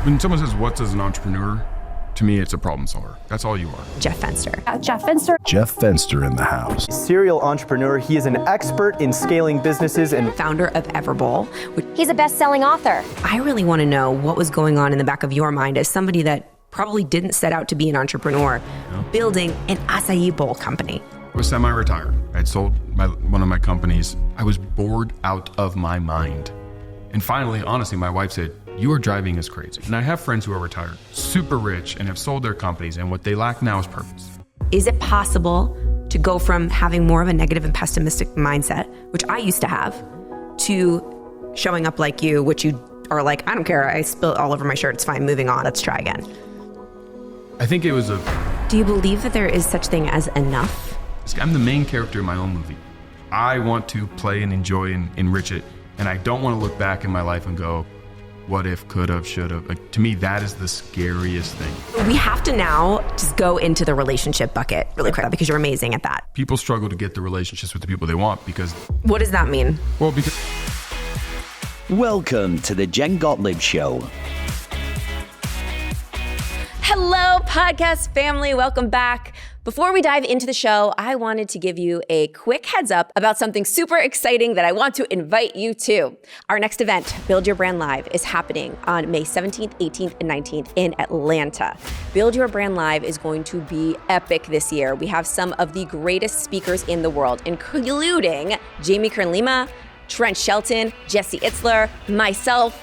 When someone says, "What does an entrepreneur?" to me, it's a problem solver. That's all you are. Jeff Fenster. Jeff Fenster. Jeff Fenster in the house. Serial entrepreneur. He is an expert in scaling businesses and Founder of Everbowl. He's a best-selling author. I really want to know what was going on in the back of your mind as somebody that probably didn't set out to be an entrepreneur, building an acai bowl company. I was semi-retired. I'd sold one of my companies. I was bored out of my mind. And finally, honestly, my wife said, "You are driving us crazy." And I have friends who are retired, super rich, and have sold their companies, and what they lack now is purpose. Is it possible to go from having more of a negative and pessimistic mindset, which I used to have, to showing up like you, which you are like, "I don't care, I spilled all over my shirt, it's fine, moving on, let's try again"? I think it was Do you believe that there is such thing as enough? I'm the main character in my own movie. I want to play and enjoy and enrich it, and I don't want to look back in my life and go, what if, could have, should have. Like, to me, that is the scariest thing. We have to now just go into the relationship bucket really quick because you're amazing at that. People struggle to get the relationships with the people they want because... What does that mean? Well, because... Welcome to the Jen Gottlieb Show. Hello, podcast family. Welcome back. Before we dive into the show, I wanted to give you a quick heads up about something super exciting that I want to invite you to. Our next event, Build Your Brand Live, is happening on May 17th, 18th, and 19th in Atlanta. Build Your Brand Live is going to be epic this year. We have some of the greatest speakers in the world, including Jamie Kern-Lima, Trent Shelton, Jesse Itzler, myself,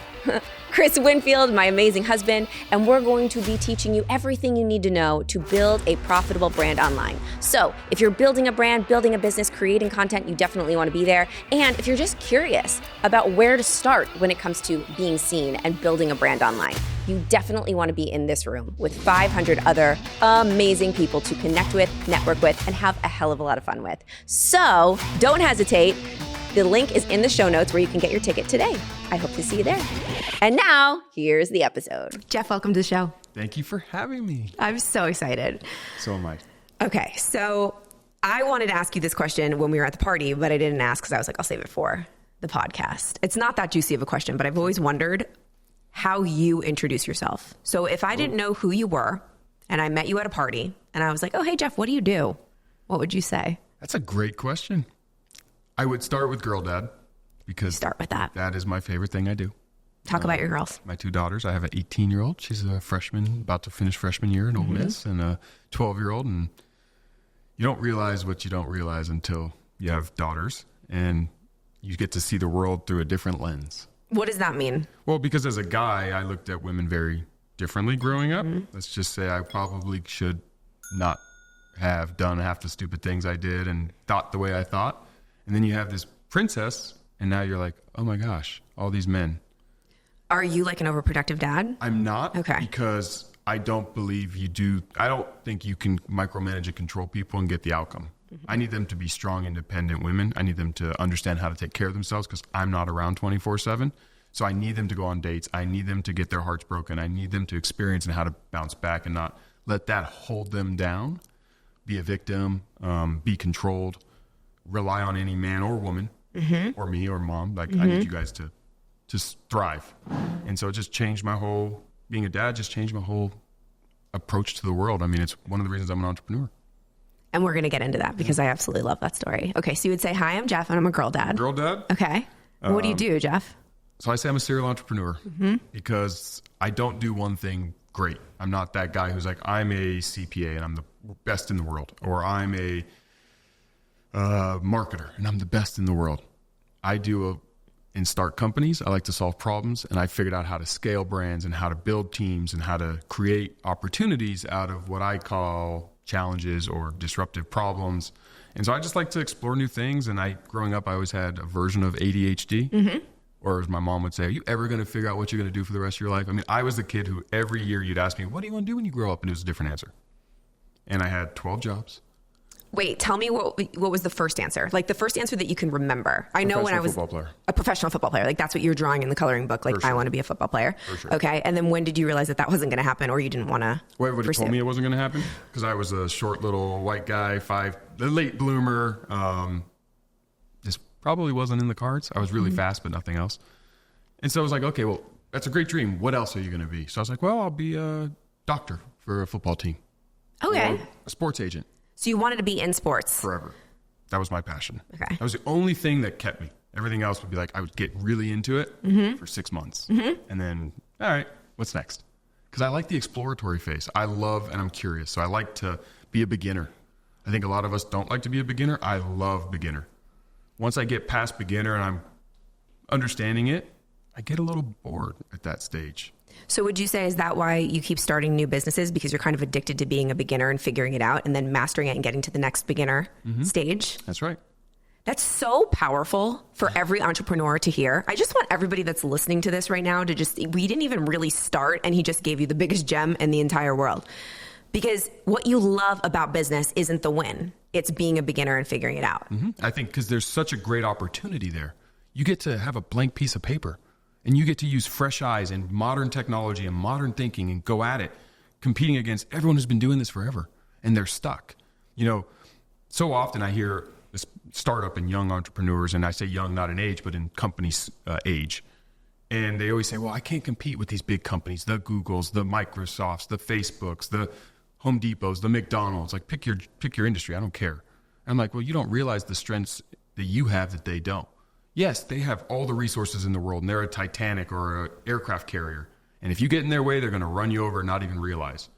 Chris Winfield, my amazing husband, and we're going to be teaching you everything you need to know to build a profitable brand online. So if you're building a brand, building a business, creating content, you definitely want to be there. And if you're just curious about where to start when it comes to being seen and building a brand online, you definitely want to be in this room with 500 other amazing people to connect with, network with, and have a hell of a lot of fun with. So don't hesitate. The link is in the show notes where you can get your ticket today. I hope to see you there. And now, here's the episode. Jeff, welcome to the show. Thank you for having me. I'm so excited. So am I. Okay, so I wanted to ask you this question when we were at the party, but I didn't ask because I was like, I'll save it for the podcast. It's not that juicy of a question, but I've always wondered how you introduce yourself. So if I didn't know who you were and I met you at a party and I was like, "Oh, hey, Jeff, what do you do?" What would you say? That's a great question. I would start with Girl Dad because Start with that. That is my favorite thing I do. Talk about your girls. My two daughters. I have an 18-year-old. She's a freshman, about to finish freshman year in Ole Miss, and a 12-year-old. And you don't realize what you don't realize until you have daughters, and you get to see the world through a different lens. What does that mean? Well, because as a guy, I looked at women very differently growing up. Let's just say I probably should not have done half the stupid things I did and thought the way I thought. And then you have this princess, and now you're like, oh my gosh, all these men. Are you like an overprotective dad? I'm not. Okay. Because I don't believe you do. I don't think you can micromanage and control people and get the outcome. I need them to be strong, independent women. I need them to understand how to take care of themselves because I'm not around 24/7. So I need them to go on dates. I need them to get their hearts broken. I need them to experience and how to bounce back and not let that hold them down, be a victim, be controlled. Rely on any man or woman or me or mom. Like I need you guys to just thrive. And so it just changed my whole, being a dad just changed my whole approach to the world. I mean, it's one of the reasons I'm an entrepreneur. And we're going to get into that because I absolutely love that story. Okay, so you would say, "Hi, I'm Jeff and I'm a girl dad." Girl dad. Okay. What do you do, Jeff? So I say I'm a serial entrepreneur because I don't do one thing great. I'm not that guy who's like, I'm a CPA and I'm the best in the world, or I'm a marketer and I'm the best in the world. I do and start companies. I like to solve problems, and I figured out how to scale brands and how to build teams and how to create opportunities out of what I call challenges or disruptive problems. And so I just like to explore new things. And growing up, I always had a version of ADHD, or as my mom would say, "Are you ever going to figure out what you're going to do for the rest of your life?" I mean, I was the kid who every year you'd ask me, "What do you want to do when you grow up?" And it was a different answer. And I had 12 jobs. Wait, tell me what was the first answer? Like the first answer that you can remember. I know when I was a professional football player, like that's what you're drawing in the coloring book. Like, I want to be a football player. For sure. Okay. And then when did you realize that wasn't going to happen, or you didn't want to? Well, everybody told me it wasn't going to happen because I was a short little white guy, the late bloomer. This probably wasn't in the cards. I was really fast, but nothing else. And so I was like, okay, well, that's a great dream. What else are you going to be? So I was like, well, I'll be a doctor for a football team. Okay. Or a sports agent. So you wanted to be in sports. Forever. That was my passion. Okay. That was the only thing that kept me. Everything else would be like, I would get really into it for 6 months. And then, all right, what's next? Because I like the exploratory phase. I love and I'm curious. So I like to be a beginner. I think a lot of us don't like to be a beginner. I love beginner. Once I get past beginner and I'm understanding it, I get a little bored at that stage. So would you say, is that why you keep starting new businesses? Because you're kind of addicted to being a beginner and figuring it out and then mastering it and getting to the next beginner stage? That's right. That's so powerful for every entrepreneur to hear. I just want everybody that's listening to this right now to just, we didn't even really start and he just gave you the biggest gem in the entire world. Because what you love about business isn't the win. It's being a beginner and figuring it out. I think because there's such a great opportunity there. You get to have a blank piece of paper and you get to use fresh eyes and modern technology and modern thinking and go at it, competing against everyone who's been doing this forever and they're stuck. You know, so often I hear this startup and young entrepreneurs, and I say young, not in age, but in companies' age. And they always say, well, I can't compete with these big companies, the Googles, the Microsofts, the Facebooks, the Home Depots, the McDonald's. Like, pick your industry. I don't care. I'm like, well, you don't realize the strengths that you have that they don't. Yes, they have all the resources in the world, and they're a Titanic or an aircraft carrier. And if you get in their way, they're going to run you over and not even realize.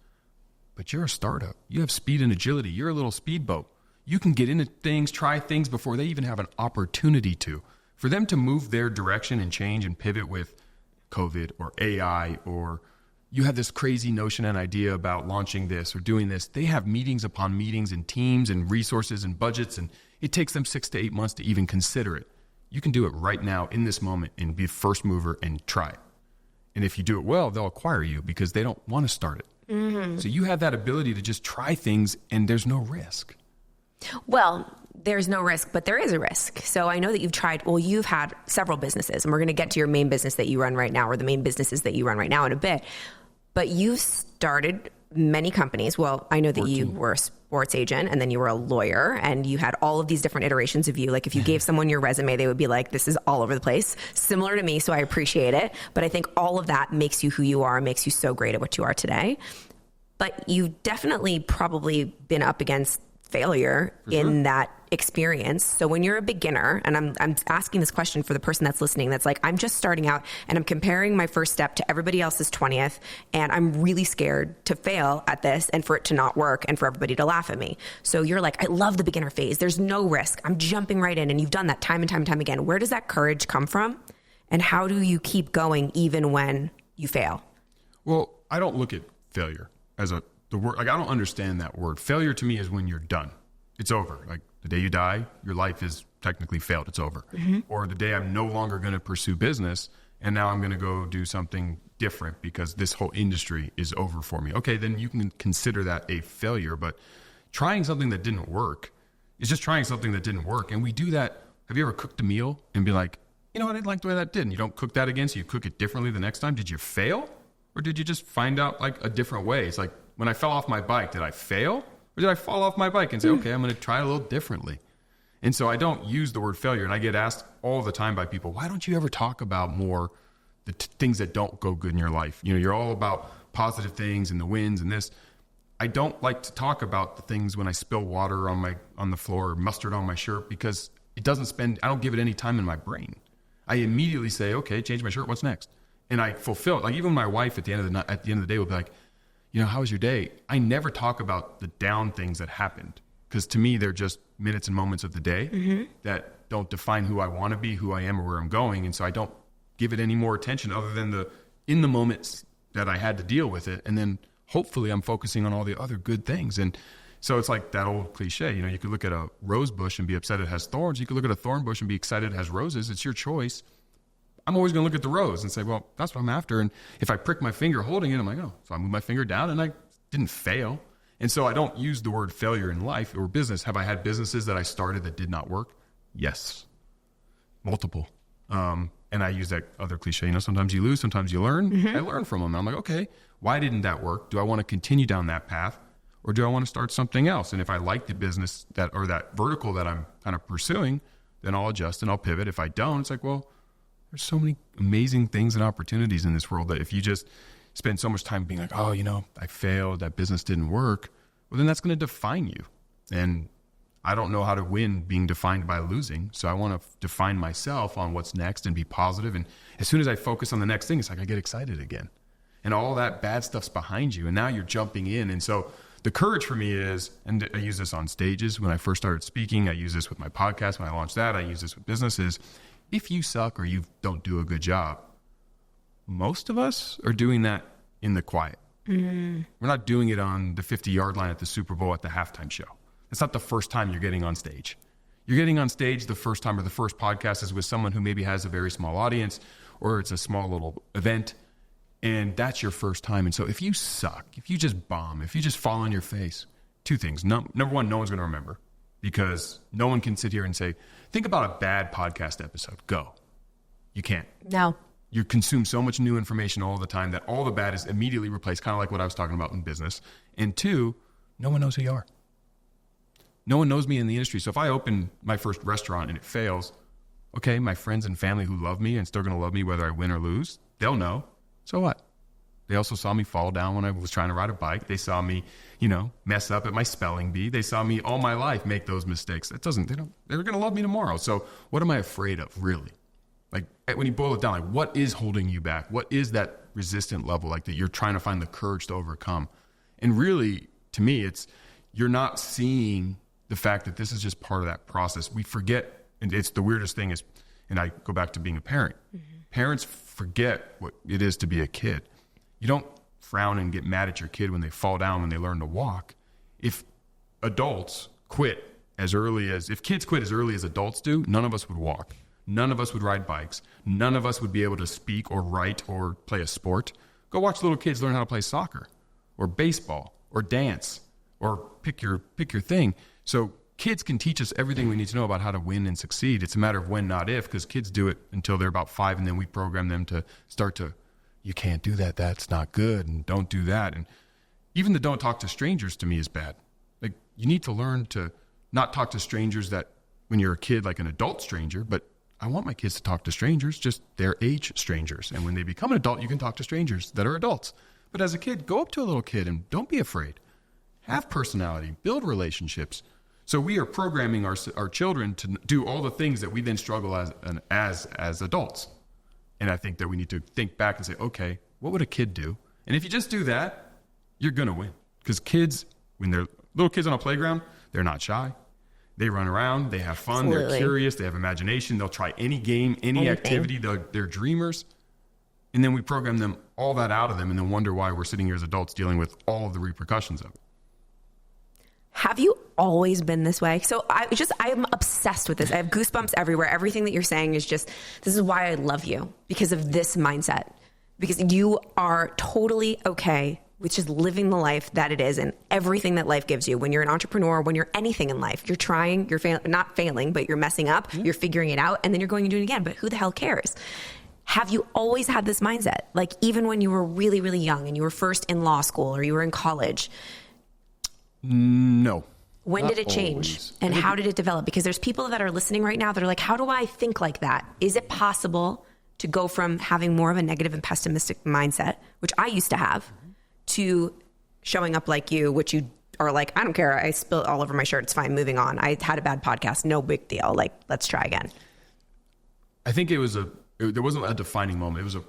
But you're a startup. You have speed and agility. You're a little speedboat. You can get into things, try things before they even have an opportunity to. For them to move their direction and change and pivot with COVID or AI, or you have this crazy notion and idea about launching this or doing this, they have meetings upon meetings and teams and resources and budgets, and it takes them 6 to 8 months to even consider it. You can do it right now in this moment and be first mover and try it. And if you do it well, they'll acquire you because they don't want to start it. So you have that ability to just try things and there's no risk. Well, there's no risk, but there is a risk. So I know that you've had several businesses, and we're going to get to your main business that you run right now, or the main businesses that you run right now in a bit. But you've started many companies. Well, I know that 14. You were a sports agent, and then you were a lawyer, and you had all of these different iterations of you. Like if you gave someone your resume, they would be like, this is all over the place, similar to me. So I appreciate it. But I think all of that makes you who you are, makes you so great at what you are today. But you've definitely probably been up against failure in that experience. So when you're a beginner, and I'm asking this question for the person that's listening, that's like, I'm just starting out and I'm comparing my first step to everybody else's 20th, and I'm really scared to fail at this and for it to not work and for everybody to laugh at me. So you're like, I love the beginner phase. There's no risk. I'm jumping right in. And you've done that time and time and time again. Where does that courage come from? And how do you keep going even when you fail? Well, I don't look at failure as the word, like I don't understand that word. Failure to me is when you're done. It's over. Like the day you die, your life is technically failed. It's over. Or the day I'm no longer going to pursue business and now I'm going to go do something different because this whole industry is over for me. Okay, then you can consider that a failure. But trying something that didn't work is just trying something that didn't work. And we do that. Have you ever cooked a meal and be like, you know what, I didn't like the way that did. And you don't cook that again, so you cook it differently the next time. Did you fail? Or did you just find out like a different way? It's like, when I fell off my bike, did I fail? Or did I fall off my bike and say, okay, I'm going to try it a little differently? And so I don't use the word failure. And I get asked all the time by people, why don't you ever talk about more the things that don't go good in your life? You know, you're all about positive things and the wins and this. I don't like to talk about the things when I spill water on the floor or mustard on my shirt because I don't give it any time in my brain. I immediately say, okay, change my shirt. What's next? And I fulfill it. Like even my wife at the end of the day will be like, you know, how was your day? I never talk about the down things that happened because to me, they're just minutes and moments of the day that don't define who I want to be, who I am, or where I'm going. And so I don't give it any more attention other than in the moments that I had to deal with it. And then hopefully I'm focusing on all the other good things. And so it's like that old cliche, you know, you could look at a rose bush and be upset it has thorns. You could look at a thorn bush and be excited it has roses. It's your choice. I'm always going to look at the rose and say, well, that's what I'm after. And if I prick my finger holding it, I'm like, oh, so I move my finger down and I didn't fail. And so I don't use the word failure in life or business. Have I had businesses that I started that did not work? Yes. Multiple. And I use that other cliche, you know, sometimes you lose, sometimes you learn. I learn from them. I'm like, okay, why didn't that work? Do I want to continue down that path or do I want to start something else? And if I like the business that vertical that I'm kind of pursuing, then I'll adjust and I'll pivot. If I don't, it's like, well, There's so many amazing things and opportunities in this world that if you just spend so much time being like, oh, I failed, that business didn't work, well, then that's going to define you. And I don't know how to win being defined by losing. So I want to define myself on what's next and be positive. And as soon as I focus on the next thing, it's like I get excited again. And all that bad stuff's behind you. And now you're jumping in. And so the courage for me is, and I use this on stages when I first started speaking, I use this with my podcast when I launched that, I use this with businesses. If you suck or you don't do a good job, most of us are doing that in the quiet. We're not doing it on the 50-yard line at the Super Bowl at the halftime show. It's not the first time you're getting on stage. You're getting on stage the first time, or the first podcast is with someone who maybe has a very small audience, or it's a small little event, and that's your first time. And so if you suck, if you just bomb, if you just fall on your face, two things. Number one, no one's going to remember, because no one can sit here and say, think about a bad podcast episode. Go. You can't. No. You consume so much new information all the time that all the bad is immediately replaced, kind of like what I was talking about in business. And two, no one knows who you are. No one knows me in the industry. So if I open my first restaurant and it fails, okay, my friends and family who love me and still going to love me whether I win or lose, they'll know. So what? They also saw me fall down when I was trying to ride a bike. They saw me, mess up at my spelling bee. They saw me all my life make those mistakes. They're going to love me tomorrow. So what am I afraid of, really? Like, when you boil it down, like, what is holding you back? What is that resistant level, like, that you're trying to find the courage to overcome? And really, to me, you're not seeing the fact that this is just part of that process. We forget, and it's the weirdest thing is, and I go back to being a parent. Parents forget what it is to be a kid. You don't frown and get mad at your kid when they fall down, when they learn to walk. If kids quit as early as adults do, none of us would walk. None of us would ride bikes. None of us would be able to speak or write or play a sport. Go watch little kids learn how to play soccer or baseball or dance or pick your thing. So kids can teach us everything we need to know about how to win and succeed. It's a matter of when, not if, because kids do it until they're about 5, and then we program them to start to, you can't do that. That's not good. And don't do that. And even the don't talk to strangers to me is bad. Like, you need to learn to not talk to strangers that when you're a kid, like an adult stranger, but I want my kids to talk to strangers, just their age strangers. And when they become an adult, you can talk to strangers that are adults. But as a kid, go up to a little kid and don't be afraid. Have personality, build relationships. So we are programming our children to do all the things that we then struggle as adults. And I think that we need to think back and say, okay, what would a kid do? And if you just do that, you're going to win. Because kids, when they're little kids on a playground, they're not shy. They run around, they have fun, Absolutely. They're curious, they have imagination, they'll try any game, any activity, they're dreamers. And then we program them all that out of them and then wonder why we're sitting here as adults dealing with all of the repercussions of it. Have you always been this way? So I'm obsessed with this. I have goosebumps everywhere. Everything that you're saying is just, this is why I love you, because of this mindset. Because you are totally okay with just living the life that it is and everything that life gives you. When you're an entrepreneur, when you're anything in life, you're trying, not failing, but you're messing up, you're figuring it out, and then you're going and doing it again. But who the hell cares? Have you always had this mindset? Like, even when you were really, really young and you were first in law school or you were in college? No. When did it change? Always. And how did it develop? Because there's people that are listening right now that are like, how do I think like that? Is it possible to go from having more of a negative and pessimistic mindset, which I used to have, to showing up like you, which you are like, I don't care. I spilled all over my shirt. It's fine. Moving on. I had a bad podcast. No big deal. Like, let's try again. I think there wasn't a defining moment. It was a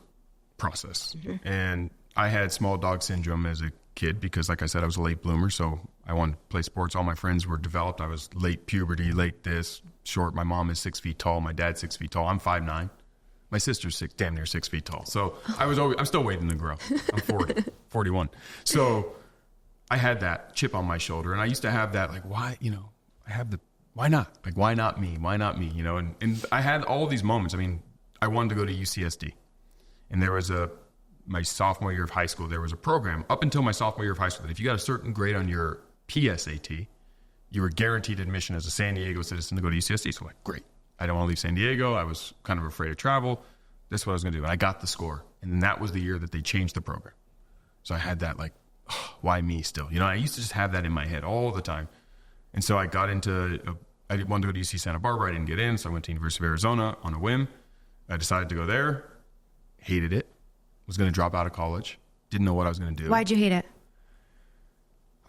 process. Mm-hmm. And I had small dog syndrome as a kid because, like I said, I was a late bloomer. So I wanted to play sports. All my friends were developed. I was late puberty, late this, short. My mom is 6 feet tall. My dad's 6 feet tall. I'm 5'9". My sister's damn near 6 feet tall. So I'm still waiting to grow. I'm 41. So I had that chip on my shoulder. And I used to have that, like, why not? Like, why not me? Why not me? And I had all these moments. I mean, I wanted to go to UCSD. And there was my sophomore year of high school, there was a program up until my sophomore year of high school that if you got a certain grade on your PSAT, you were guaranteed admission as a San Diego citizen to go to UCSD. So I'm like, great. I don't want to leave San Diego. I was kind of afraid of travel. This is what I was going to do. And I got the score. And then that was the year that they changed the program. So I had that, like, oh, why me still? I used to just have that in my head all the time. And so I got into, I wanted to go to UC Santa Barbara. I didn't get in. So I went to University of Arizona on a whim. I decided to go there, hated it, was going to drop out of college, didn't know what I was going to do. Why'd you hate it?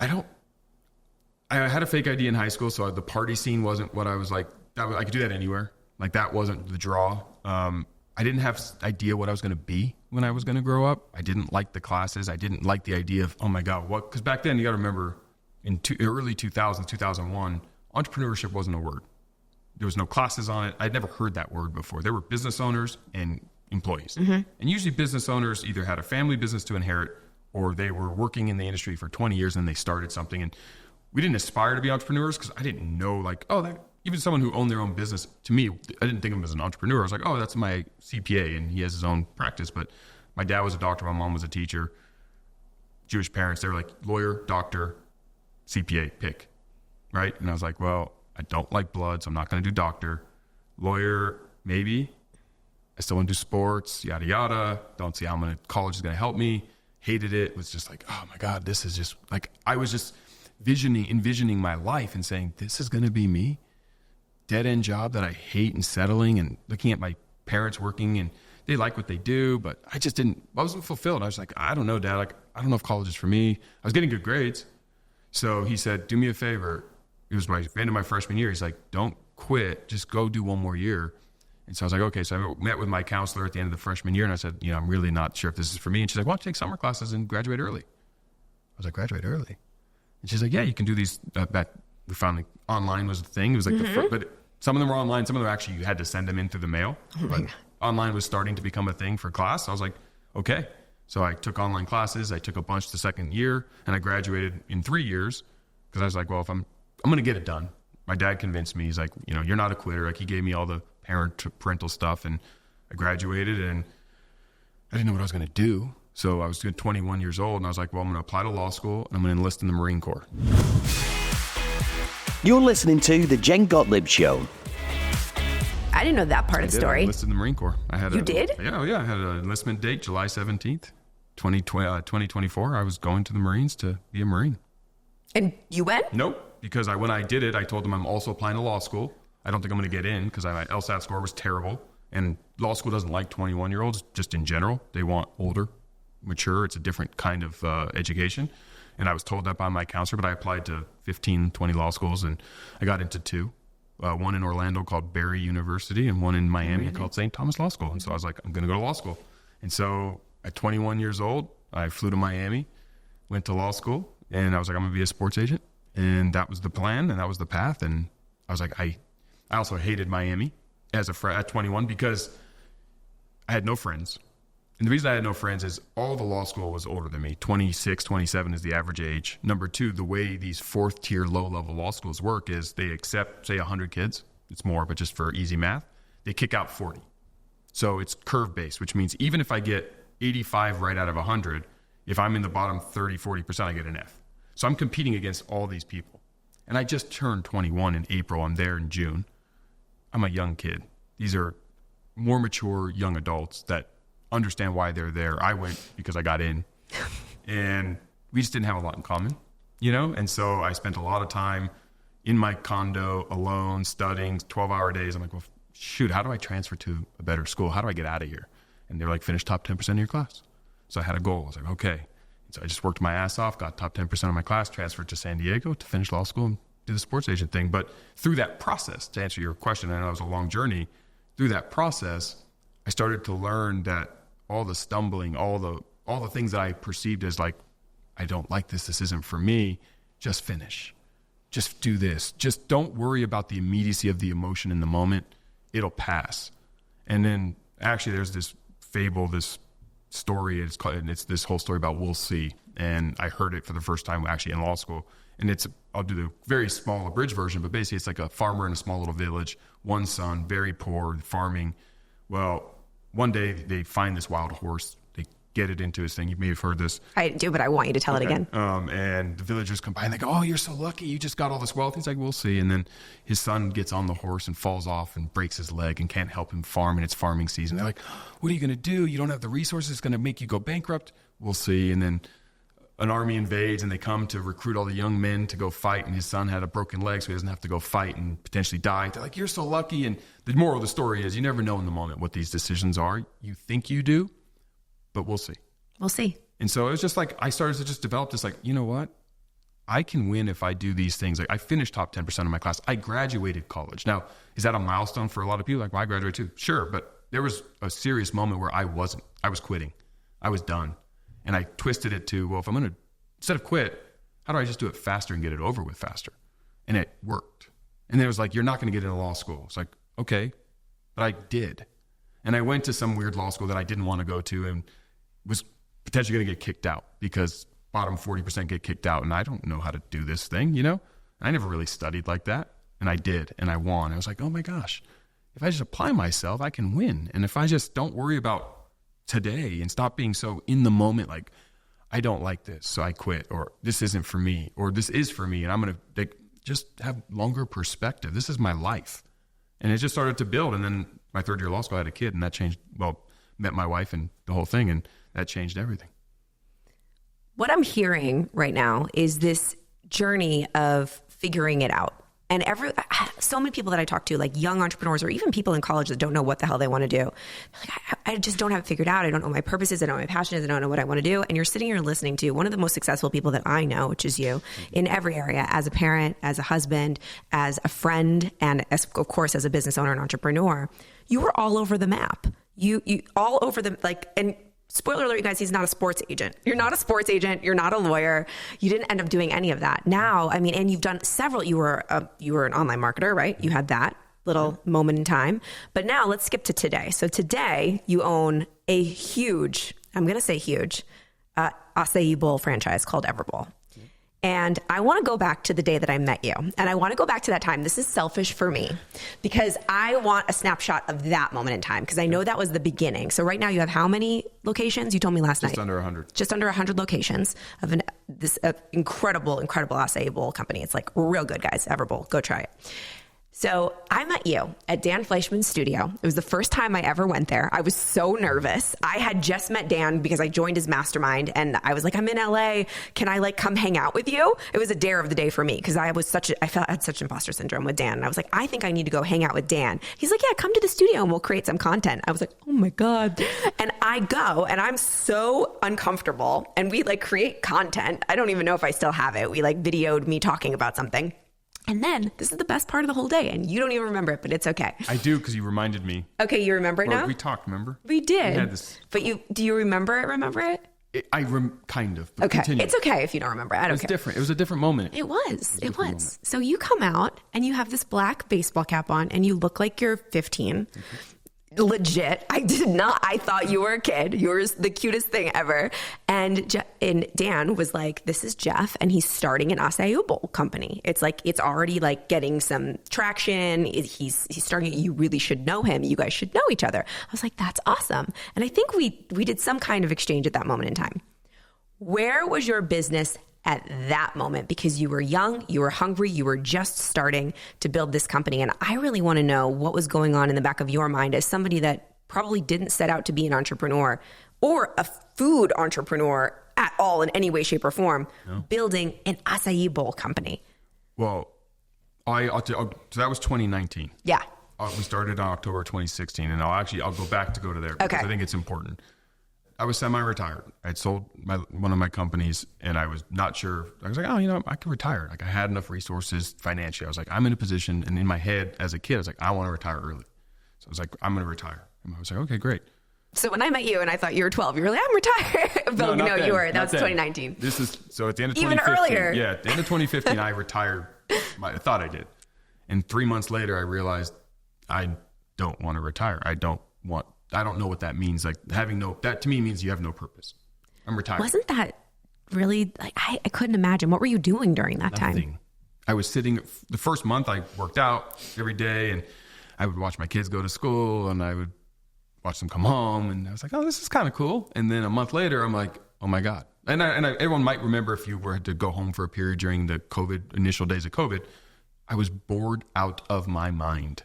I had a fake ID in high school, so the party scene wasn't what I was like. I could do that anywhere. Like, that wasn't the draw. I didn't have idea what I was going to be when I was going to grow up. I didn't like the classes. I didn't like the idea of, oh my God, what? Because back then, you got to remember, in early 2000s, 2001, entrepreneurship wasn't a word. There was no classes on it. I'd never heard that word before. There were business owners and employees. Mm-hmm. And usually business owners either had a family business to inherit, or they were working in the industry for 20 years and they started something. And we didn't aspire to be entrepreneurs because I didn't know, like, even someone who owned their own business, to me, I didn't think of him as an entrepreneur. I was like, oh, that's my CPA and he has his own practice. But my dad was a doctor. My mom was a teacher. Jewish parents, they were like, lawyer, doctor, CPA, pick, right? And I was like, well, I don't like blood, so I'm not going to do doctor. Lawyer, maybe. I still want to do sports, yada, yada. Don't see how college is going to help me. Hated it. Was just like, oh my God, this is just like, I was just envisioning my life and saying, this is going to be me. Dead end job that I hate and settling and looking at my parents working and they like what they do, but I wasn't fulfilled. I was like, I don't know, Dad. Like, I don't know if college is for me. I was getting good grades. So he said, do me a favor. It was my end of my freshman year. He's like, don't quit. Just go do one more year. And so I was like, okay. So I met with my counselor at the end of the freshman year and I said, I'm really not sure if this is for me. And she's like, why don't you take summer classes and graduate early? I was like, graduate early? And she's like, yeah, you can do these. We found like online was the thing. It was like, but some of them were online. Some of them actually, you had to send them in through the mail. But online was starting to become a thing for class. So I was like, okay. So I took online classes. I took a bunch the second year and I graduated in 3 years because I was like, well, if I'm going to get it done. My dad convinced me. He's like, you're not a quitter. Like, he gave me all the parental stuff and I graduated and I didn't know what I was going to do. So I was 21 years old and I was like, well, I'm going to apply to law school and I'm going to enlist in the Marine Corps. You're listening to The Jen Gottlieb Show. I didn't know that part of the story. I enlisted in the Marine Corps. You did? Yeah. I had an enlistment date, July 17th, 2024. I was going to the Marines to be a Marine. And you went? Nope. Because when I did it, I told them I'm also applying to law school. I don't think I'm going to get in because my LSAT score was terrible. And law school doesn't like 21-year-olds just in general. They want older, mature. It's a different kind of education. And I was told that by my counselor, but I applied to 15, 20 law schools and I got into 2. One in Orlando called Barry University and one in Miami called St. Thomas Law School. And so I was like, I'm going to go to law school. And so at 21 years old, I flew to Miami, went to law school, and I was like, I'm going to be a sports agent. And that was the plan and that was the path. And I was like, I also hated Miami as at 21 because I had no friends. And the reason I had no friends is all the law school was older than me. 26, 27 is the average age. Number 2, the way these 4th tier low-level law schools work is they accept, say, 100 kids. It's more, but just for easy math, they kick out 40. So it's curve-based, which means even if I get 85 right out of 100, if I'm in the bottom 30, 40%, I get an F. So I'm competing against all these people. And I just turned 21 in April. I'm there in June. I'm a young kid. These are more mature young adults that understand why they're there. I went because I got in. And we just didn't have a lot in common, And so I spent a lot of time in my condo alone, studying 12-hour days. I'm like, well, shoot, how do I transfer to a better school? How do I get out of here? And they were like, finish top 10% of your class. So I had a goal. I was like, okay. So I just worked my ass off, got top 10% of my class, transferred to San Diego to finish law school and do the sports agent thing. But through that process, to answer your question, I know it was a long journey. Through that process, I started to learn that all the stumbling, all the things that I perceived as like, I don't like this isn't for me, just finish. Just do this. Just don't worry about the immediacy of the emotion in the moment. It'll pass. And then actually there's this fable, this story, it's this whole story about we'll see. And I heard it for the first time actually in law school. And I'll do the very small abridged version, but basically it's like a farmer in a small little village, one son, very poor, farming. Well, one day they find this wild horse. They get it into his thing. You may have heard this. I do, but I want you to tell it again. And the villagers come by and they go, oh, you're so lucky. You just got all this wealth. He's like, we'll see. And then his son gets on the horse and falls off and breaks his leg and can't help him farm. And it's farming season. They're like, what are you going to do? You don't have the resources. It's going to make you go bankrupt. We'll see. And then an army invades and they come to recruit all the young men to go fight, and his son had a broken leg so he doesn't have to go fight and potentially die. They're like, you're so lucky. And the moral of the story is you never know in the moment what these decisions are. You think you do, but we'll see. We'll see. And so it was just like, I started to just develop this, like, you know what? I can win if I do these things. Like, I finished top 10% of my class. I graduated college. Now, is that a milestone for a lot of people? Like, well, I graduated too. Sure. But there was a serious moment where I was quitting. I was done. And I twisted it to, well, if I'm going to, instead of quit, how do I just do it faster and get it over with faster? And it worked. And then it was like, you're not going to get into law school. It's like, okay, but I did. And I went to some weird law school that I didn't want to go to and was potentially going to get kicked out because bottom 40% get kicked out. And I don't know how to do this thing, you know? I never really studied like that. And I did. And I won. I was like, oh my gosh, if I just apply myself, I can win. And if I just don't worry about today and stop being so in the moment, like, I don't like this, so I quit, or this isn't for me, or this is for me, and I'm going to just have longer perspective. This is my life. And it just started to build. And then my third year of law school, I had a kid, and that changed, well, met my wife and the whole thing, and that changed everything. What I'm hearing right now is this journey of figuring it out. And so many people that I talk to, like young entrepreneurs or even people in college that don't know what the hell they want to do, like, I just don't have it figured out. I don't know what my purpose is. I don't know what my passion is. I don't know what I want to do. And you're sitting here listening to one of the most successful people that I know, which is you, in every area, as a parent, as a husband, as a friend, and as, of course, as a business owner and entrepreneur. You were all over the map. You all over the, like, and spoiler alert, you guys, he's not a sports agent. You're not a sports agent. You're not a lawyer. You didn't end up doing any of that. Now, I mean, and you've done several, you were an online marketer, right? You had that little moment in time. But now let's skip to today. So today you own a huge, I'm going to say huge, acai bowl franchise called Everbowl. And I want to go back to the day that I met you. And I want to go back to that time. This is selfish for me because I want a snapshot of that moment in time because I know that was the beginning. So right now you have how many locations? You told me last night. Just under 100. Just under 100 locations of this incredible acai bowl company. It's like real good, guys. Everbowl. Go try it. So I met you at Dan Fleischman's studio. It was the first time I ever went there. I was so nervous. I had just met Dan because I joined his mastermind and I was like, I'm in LA. Can I like come hang out with you? It was a dare of the day for me because I had such imposter syndrome with Dan. And I was like, I think I need to go hang out with Dan. He's like, yeah, come to the studio and we'll create some content. I was like, oh my God. And I go and I'm so uncomfortable and we like create content. I don't even know if I still have it. We like videoed me talking about something. And then this is the best part of the whole day. And you don't even remember it, but it's okay. I do because you reminded me. Okay, you remember it now? We talked, remember? We did. We had this. But do you remember it? Kind of. But okay. Continue. It's okay if you don't remember. I don't care. It was different. It was a different moment. It was. So you come out and you have this black baseball cap on and you look like you're 15. Legit. I thought you were a kid. You were the cutest thing ever. And Dan was like, this is Jeff and he's starting an acai bowl company. It's like, it's already like getting some traction. He's starting it. You really should know him. You guys should know each other. I was like, that's awesome. And I think we did some kind of exchange at that moment in time. Where was your business at that moment? Because you were young, you were hungry, you were just starting to build this company. And I really want to know what was going on in the back of your mind as somebody that probably didn't set out to be an entrepreneur or a food entrepreneur at all in any way, shape, or form, building an acai bowl company. Well, so that was 2019. Yeah. We started on October 2016, and I'll go back to there because I think it's important. I was semi-retired. I'd sold one of my companies and I was not sure. I was like, I could retire. Like I had enough resources financially. I was like, I'm in a position, and in my head as a kid, I was like, I want to retire early. So I was like, I'm going to retire. And I was like, okay, great. So when I met you and I thought you were 12, you were like, I'm retired. But no, you were. That was 2019. So at the end of 2015. Even earlier. Yeah, at the end of 2015, I retired. I thought I did. And 3 months later, I realized I don't want to retire. I don't know what that means. Like that to me means you have no purpose. I'm retired. Wasn't that really like, I couldn't imagine. What were you doing during that time? I was sitting, the first month I worked out every day and I would watch my kids go to school and I would watch them come home. And I was like, oh, this is kind of cool. And then a month later, I'm like, oh my God. And everyone might remember if you were to go home for a period during the initial days of COVID, I was bored out of my mind.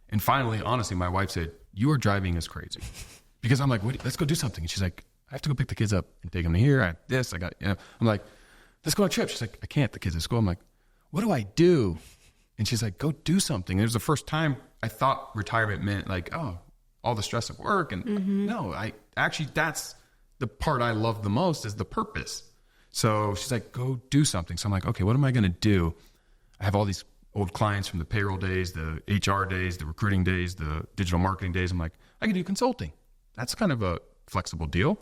And finally, honestly, my wife said, you are driving us crazy. Because I'm like, let's go do something. And she's like, I have to go pick the kids up and take them to here. I'm like, let's go on a trip. She's like, I can't. The kids at school. I'm like, what do I do? And she's like, go do something. And it was the first time I thought retirement meant like, oh, all the stress of work. And no, that's the part I love the most is the purpose. So she's like, go do something. So I'm like, okay, what am I going to do? I have all these old clients from the payroll days, the HR days, the recruiting days, the digital marketing days. I'm like, I can do consulting. That's kind of a flexible deal.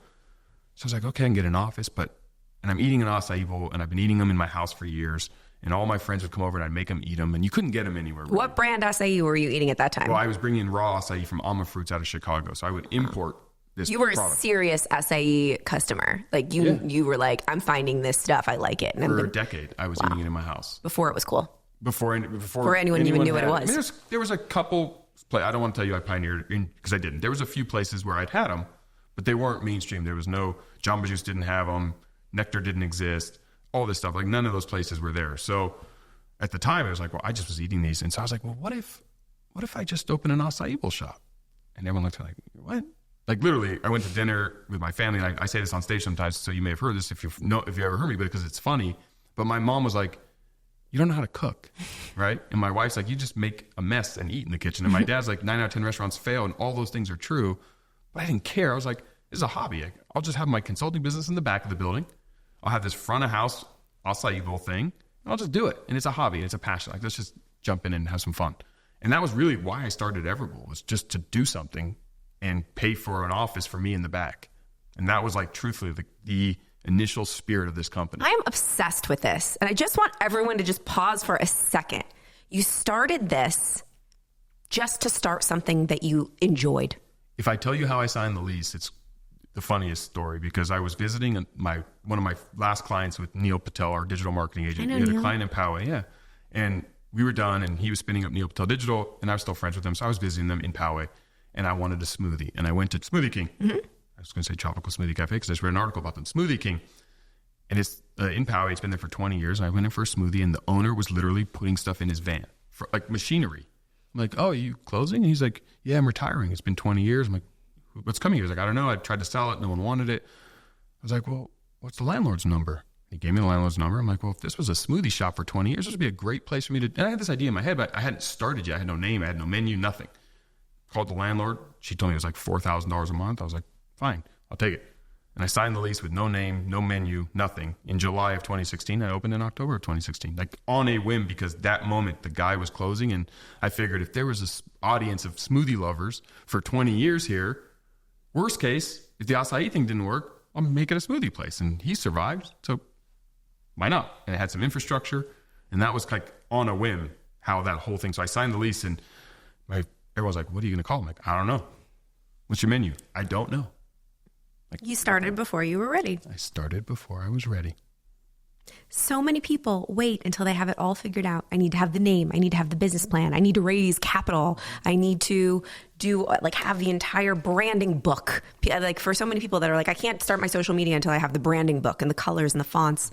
So I was like, okay, I can get an office, and I'm eating an acai bowl, and I've been eating them in my house for years. And all my friends would come over and I'd make them eat them, and you couldn't get them anywhere. Really. What brand acai were you eating at that time? Well, I was bringing in raw acai from Alma Fruits out of Chicago. So I would import this You were product. a serious acai customer. Like you were like, I'm finding this stuff. I like it. And For a decade, I was eating it in my house. Before it was cool. Before anyone even knew what it was. I mean, there was a couple, I don't want to tell you I pioneered, because I didn't. There was a few places where I'd had them, but they weren't mainstream. There was no, Jamba Juice didn't have them, Nectar didn't exist, all this stuff. Like none of those places were there. So at the time, I was like, well, I just was eating these. And so I was like, well, what if I just open an acai bowl shop? And everyone looked at me like, what? Like literally, I went to dinner with my family. And I say this on stage sometimes, so you may have heard this if you ever heard me, but because it's funny. But my mom was like, you don't know how to cook, right? And my wife's like, you just make a mess and eat in the kitchen. And my dad's like, 9 out of 10 restaurants fail, and all those things are true. But I didn't care. I was like, this is a hobby. I'll just have my consulting business in the back of the building. I'll have this front of house acai bowl thing, and I'll just do it. And it's a hobby. It's a passion. Like, let's just jump in and have some fun. And that was really why I started Everbowl, was just to do something and pay for an office for me in the back. And that was like, truthfully, the initial spirit of this company. I am obsessed with this. And I just want everyone to just pause for a second. You started this just to start something that you enjoyed. If I tell you how I signed the lease, it's the funniest story, because I was visiting one of my last clients with Neil Patel, our digital marketing agent. We had a client in Poway, yeah. And we were done, and he was spinning up Neil Patel Digital, and I was still friends with him. So I was visiting them in Poway, and I wanted a smoothie. And I went to Smoothie King. I was going to say Tropical Smoothie Cafe because I just read an article about them. Smoothie King. And it's in Poway. It's been there for 20 years. And I went in for a smoothie, and the owner was literally putting stuff in his van, for like machinery. I'm like, oh, are you closing? And he's like, yeah, I'm retiring. It's been 20 years. I'm like, what's coming? He was like, I don't know. I tried to sell it. No one wanted it. I was like, well, what's the landlord's number? He gave me the landlord's number. I'm like, well, if this was a smoothie shop for 20 years, this would be a great place for me to. And I had this idea in my head, but I hadn't started yet. I had no name. I had no menu, nothing. Called the landlord. She told me it was like $4,000 a month. I was like, fine, I'll take it. And I signed the lease with no name, no menu, nothing. In July of 2016, I opened in October of 2016, like on a whim, because that moment the guy was closing. And I figured if there was this audience of smoothie lovers for 20 years here, worst case, if the acai thing didn't work, I'll make it a smoothie place. And he survived, so why not? And it had some infrastructure. And that was like on a whim, how that whole thing. So I signed the lease, and everyone's like, what are you going to call him? I'm like, I don't know. What's your menu? I don't know. Like, You started before you were ready. I started before I was ready. So many people wait until they have it all figured out. I need to have the name. I need to have the business plan. I need to raise capital. I need to have the entire branding book. Like for so many people that are like, I can't start my social media until I have the branding book and the colors and the fonts.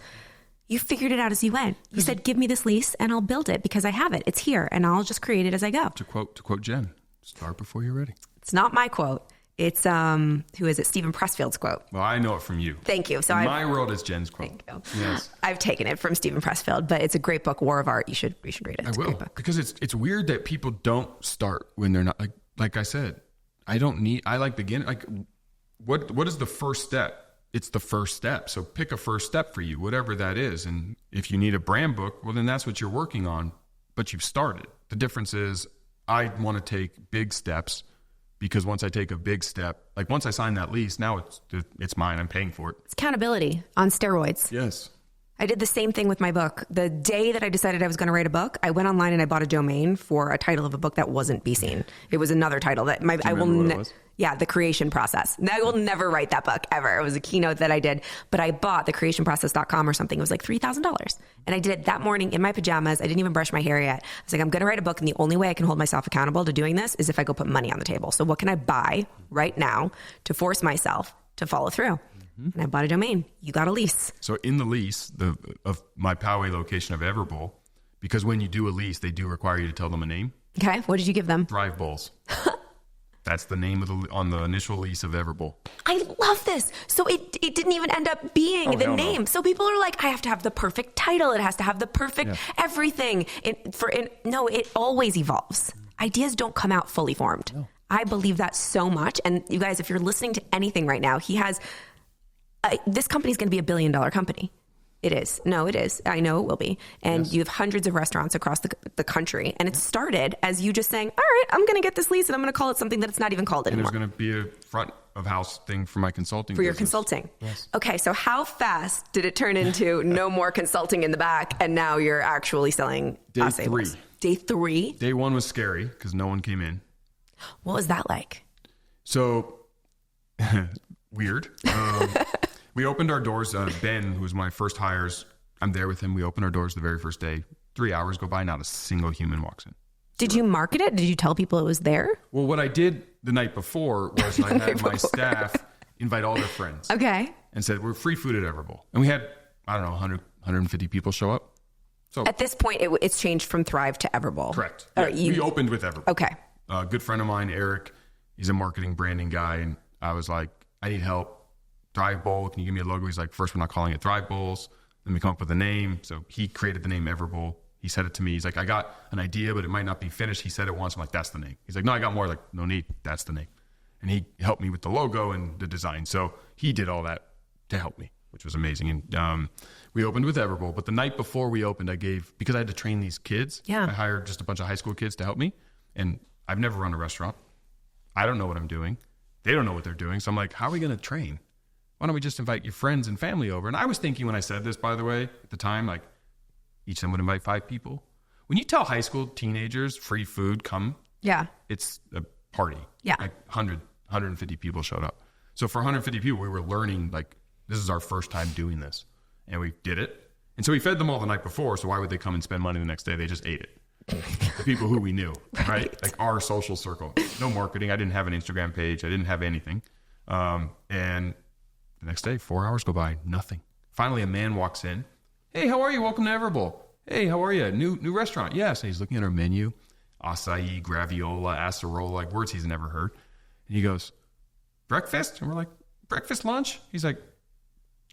You figured it out as you went. You said, give me this lease and I'll build it because I have it. It's here and I'll just create it as I go. To quote Jen, start before you're ready. It's not my quote. It's, who is it? Stephen Pressfield's quote. Well, I know it from you. Thank you. So my world is Jen's quote. Thank you. Yes. I've taken it from Stephen Pressfield, but it's a great book, War of Art. You should read it. It's I will, a great book. because it's weird that people don't start when they're not, like I said, I like beginning. Like what is the first step? It's the first step. So pick a first step for you, whatever that is. And if you need a brand book, well, then that's what you're working on, but you've started. The difference is I want to take big steps, because once I take a big step, like once I sign that lease, now it's mine. I'm paying for it. It's accountability on steroids. Yes. I did the same thing with my book. The day that I decided I was going to write a book, I went online and I bought a domain for a title of a book that wasn't Be Seen. It was another title that I will. What it was? Yeah, The Creation Process. I will never write that book ever. It was a keynote that I did, but I bought thecreationprocess.com or something. It was like $3,000. And I did it that morning in my pajamas. I didn't even brush my hair yet. I was like, I'm going to write a book, and the only way I can hold myself accountable to doing this is if I go put money on the table. So what can I buy right now to force myself to follow through? And I bought a domain. You got a lease. So in the lease of my Poway location of Everbowl, because when you do a lease, they do require you to tell them a name. Okay. What did you give them? Thrive Bowls. That's the name on the initial lease of Everbowl. I love this. So it didn't even end up being the name. No. So people are like, I have to have the perfect title. It has to have the perfect everything. No, it always evolves. Ideas don't come out fully formed. No. I believe that so much. And you guys, if you're listening to anything right now, he has, this company's going to be $1 billion company. It is. No, it is. I know it will be. And you have hundreds of restaurants across the country. And it started as you just saying, all right, I'm going to get this lease and I'm going to call it something that it's not even called anymore. And there's going to be a front of house thing for my consulting. For your consulting. Yes. Okay. So how fast did it turn into no more consulting in the back and now you're actually selling acai bowls? Day 3? Day 1 was scary because no one came in. What was that like? So weird. We opened our doors. Ben, who was my first hires, I'm there with him. We opened our doors the very first day. 3 hours go by, not a single human walks in. Did you market it? Did you tell people it was there? Well, what I did the night before was I had my staff invite all their friends. Okay. And said, we're free food at Everbowl. And we had, I don't know, 100, 150 people show up. So at this point, it's changed from Thrive to Everbowl. Correct. Yeah, we opened with Everbowl. Okay. A good friend of mine, Eric, he's a marketing branding guy. And I was like, I need help. Thrive Bowl, can you give me a logo? He's like, first, we're not calling it Thrive Bowls. Then we come up with a name. So he created the name Everbowl. He said it to me. He's like, I got an idea, but it might not be finished. He said it once. I'm like, that's the name. He's like, no, I got more. Like, no need. That's the name. And he helped me with the logo and the design. So he did all that to help me, which was amazing. And we opened with Everbowl. But the night before we opened, because I had to train these kids, I hired just a bunch of high school kids to help me. And I've never run a restaurant. I don't know what I'm doing. They don't know what they're doing. So I'm like, how are we going to train? Why don't we just invite your friends and family over? And I was thinking when I said this, by the way, at the time, like each of them would invite 5 people. When you tell high school teenagers free food, come, it's a party. Yeah. Like 150 people showed up. So for 150 people, we were learning, like, this is our first time doing this. And we did it. And so we fed them all the night before. So why would they come and spend money the next day? They just ate it. The people who we knew, right? Like our social circle. No marketing. I didn't have an Instagram page. I didn't have anything. And the next day, 4 hours go by, nothing. Finally, a man walks in. Hey, how are you? Welcome to Everbowl. Hey, how are you? New restaurant. Yes. And he's looking at our menu. Acai, graviola, acerola, like words he's never heard. And he goes, breakfast? And we're like, breakfast, lunch? He's like,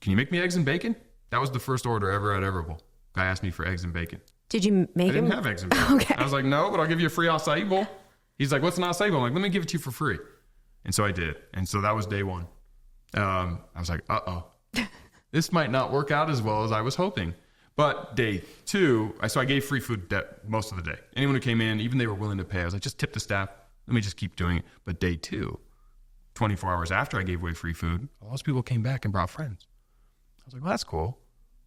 can you make me eggs and bacon? That was the first order ever at Everbowl. Guy asked me for eggs and bacon. Did you make I didn't have eggs and bacon. Okay. I was like, no, but I'll give you a free acai bowl. He's like, what's an acai bowl? I'm like, let me give it to you for free. And so I did. And so that was day 1. I was like, this might not work out as well as I was hoping. But day 2, so I gave free food most of the day. Anyone who came in, even they were willing to pay, I was like, just tip the staff. Let me just keep doing it. But day 2, 24 hours after I gave away free food, a lot of people came back and brought friends. I was like, well, that's cool.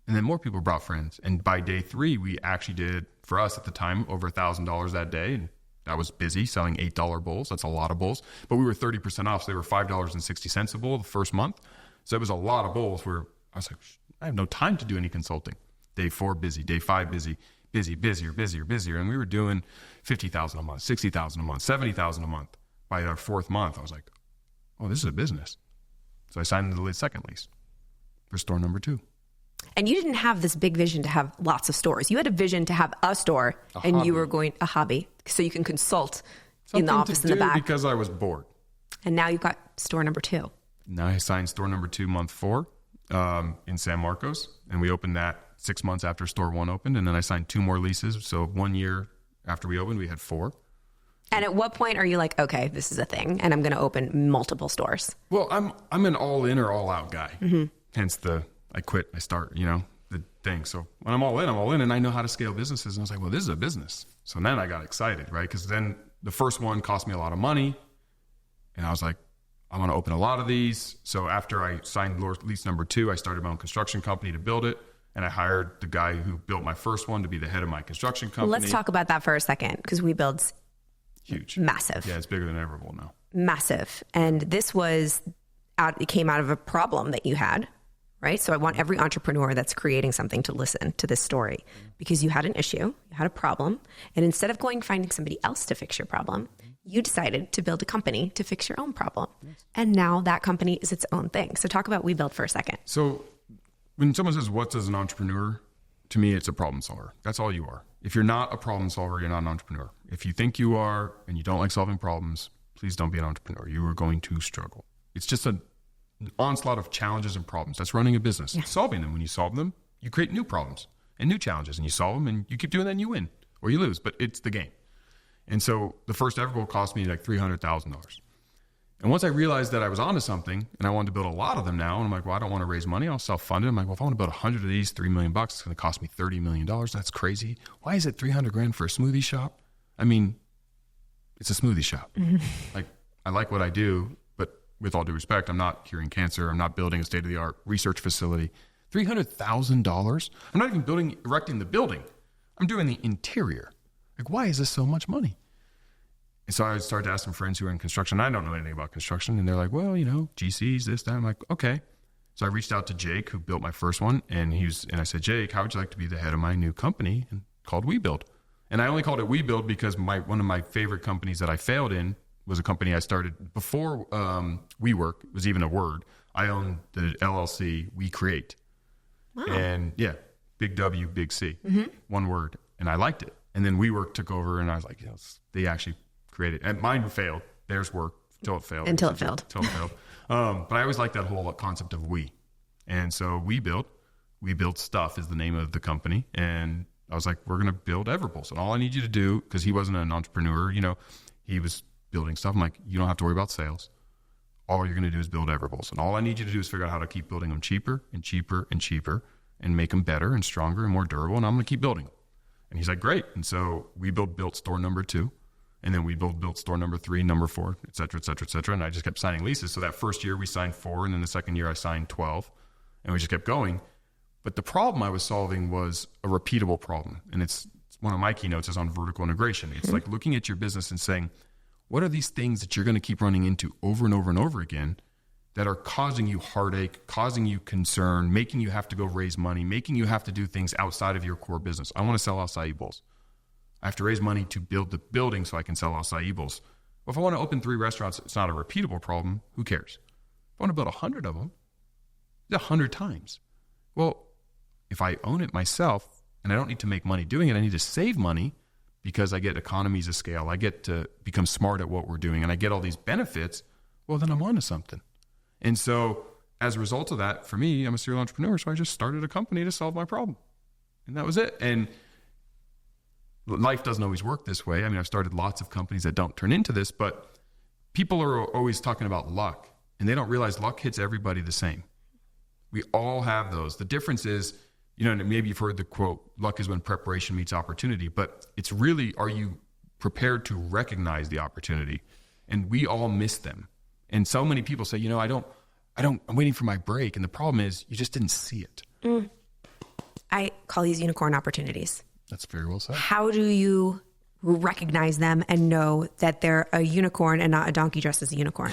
And then more people brought friends. And by day 3, we actually did, for us at the time, over $1,000 that day. And that was busy, selling $8 bowls. That's a lot of bowls. But we were 30% off, so they were $5.60 a bowl the first month. So it was a lot of bowls where I was like, I have no time to do any consulting. Day 4, busy. Day 5, busy. Busier. And we were doing $50,000 a month, $60,000 a month, $70,000 a month. By our 4th month, I was like, oh, this is a business. So I signed the second lease for store number 2. And you didn't have this big vision to have lots of stores. You had a vision to have a store, and you were going a hobby, so you can consult in the office in the back. Because I was bored. And now you've got store number 2. Now I signed store number 2 month 4 in San Marcos, and we opened that 6 months after store 1 opened, and then I signed 2 more leases. So 1 year after we opened, we had 4. And at what point are you like, okay, this is a thing, and I'm going to open multiple stores? Well, I'm an all in or all out guy. Mm-hmm. Hence I quit, I start, the thing. So when I'm all in, and I know how to scale businesses. And I was like, well, this is a business. So then I got excited, right? Because then the first one cost me a lot of money. And I was like, I want to open a lot of these. So after I signed lease number 2, I started my own construction company to build it. And I hired the guy who built my first one to be the head of my construction company. Well, let's talk about that for a second, because WeBuild's huge. Massive. Yeah, it's bigger than Everbowl now. Massive. And this it came out of a problem that you had, right? So I want every entrepreneur that's creating something to listen to this story, because you had an issue, you had a problem, and instead of finding somebody else to fix your problem, you decided to build a company to fix your own problem. Yes. And now that company is its own thing. So talk about WeBuild for a second. So when someone says, what's as an entrepreneur? To me, it's a problem solver. That's all you are. If you're not a problem solver, you're not an entrepreneur. If you think you are and you don't like solving problems, please don't be an entrepreneur. You are going to struggle. It's just an onslaught of challenges and problems. That's running a business. Yeah. Solving them. When you solve them, you create new problems and new challenges, and you solve them, and you keep doing that, and you win or you lose. But it's the game. And so the first Everbowl cost me like $300,000. And once I realized that I was onto something, and I wanted to build a lot of them now, and I'm like, well, I don't want to raise money. I'll self-fund it. I'm like, well, if I want to build 100 of these, $3 million, it's going to cost me $30 million. That's crazy. Why is it $300,000 for a smoothie shop? I mean, it's a smoothie shop. Like, I like what I do, but with all due respect, I'm not curing cancer. I'm not building a state-of-the-art research facility. $300,000? I'm not even erecting the building. I'm doing the interior. Like, why is this so much money? And so I started to ask some friends who are in construction. I don't know anything about construction. And they're like, well, GCs, this, that. I'm like, okay. So I reached out to Jake, who built my first one. And I said, Jake, how would you like to be the head of my new company called WeBuild? And I only called it WeBuild because one of my favorite companies that I failed in was a company I started before WeWork was even a word. I owned the LLC, We Create. Wow. And yeah, big W, big C, one word. And I liked it. And then WeWork took over, and I was like, yes, they actually created, and mine failed. Theirs worked until it failed. Until it failed. But I always liked that whole concept of we. And so WeBuild Stuff is the name of the company. And I was like, we're going to build Everbowls. And all I need you to do, because he wasn't an entrepreneur, he was building stuff. I'm like, you don't have to worry about sales. All you're going to do is build Everbowls. And all I need you to do is figure out how to keep building them cheaper and cheaper and cheaper and make them better and stronger and more durable. And I'm going to keep building them. And he's like, great. And so WeBuild built store number 2. And then we built store number 3, number 4, et cetera, et cetera, et cetera. And I just kept signing leases. So that first year we signed 4, and then the second year I signed 12, and we just kept going. But the problem I was solving was a repeatable problem. And it's one of my keynotes is on vertical integration. It's like looking at your business and saying, what are these things that you're going to keep running into over and over and over again that are causing you heartache, causing you concern, making you have to go raise money, making you have to do things outside of your core business? I want to sell acai bowls. I have to raise money to build the building so I can sell acai bowls. Well, if I want to open 3 restaurants, it's not a repeatable problem. Who cares? If I want to build 100 of them, 100 times. Well, if I own it myself and I don't need to make money doing it, I need to save money because I get economies of scale. I get to become smart at what we're doing, and I get all these benefits. Well, then I'm onto something. And so as a result of that, for me, I'm a serial entrepreneur. So I just started a company to solve my problem. And that was it. And life doesn't always work this way. I mean, I've started lots of companies that don't turn into this, but people are always talking about luck, and they don't realize luck hits everybody the same. We all have those. The difference is, maybe you've heard the quote, luck is when preparation meets opportunity, but it's really, are you prepared to recognize the opportunity? And we all miss them. And so many people say, I'm waiting for my break. And the problem is you just didn't see it. I call these unicorn opportunities. That's very well said. How do you recognize them and know that they're a unicorn and not a donkey dressed as a unicorn?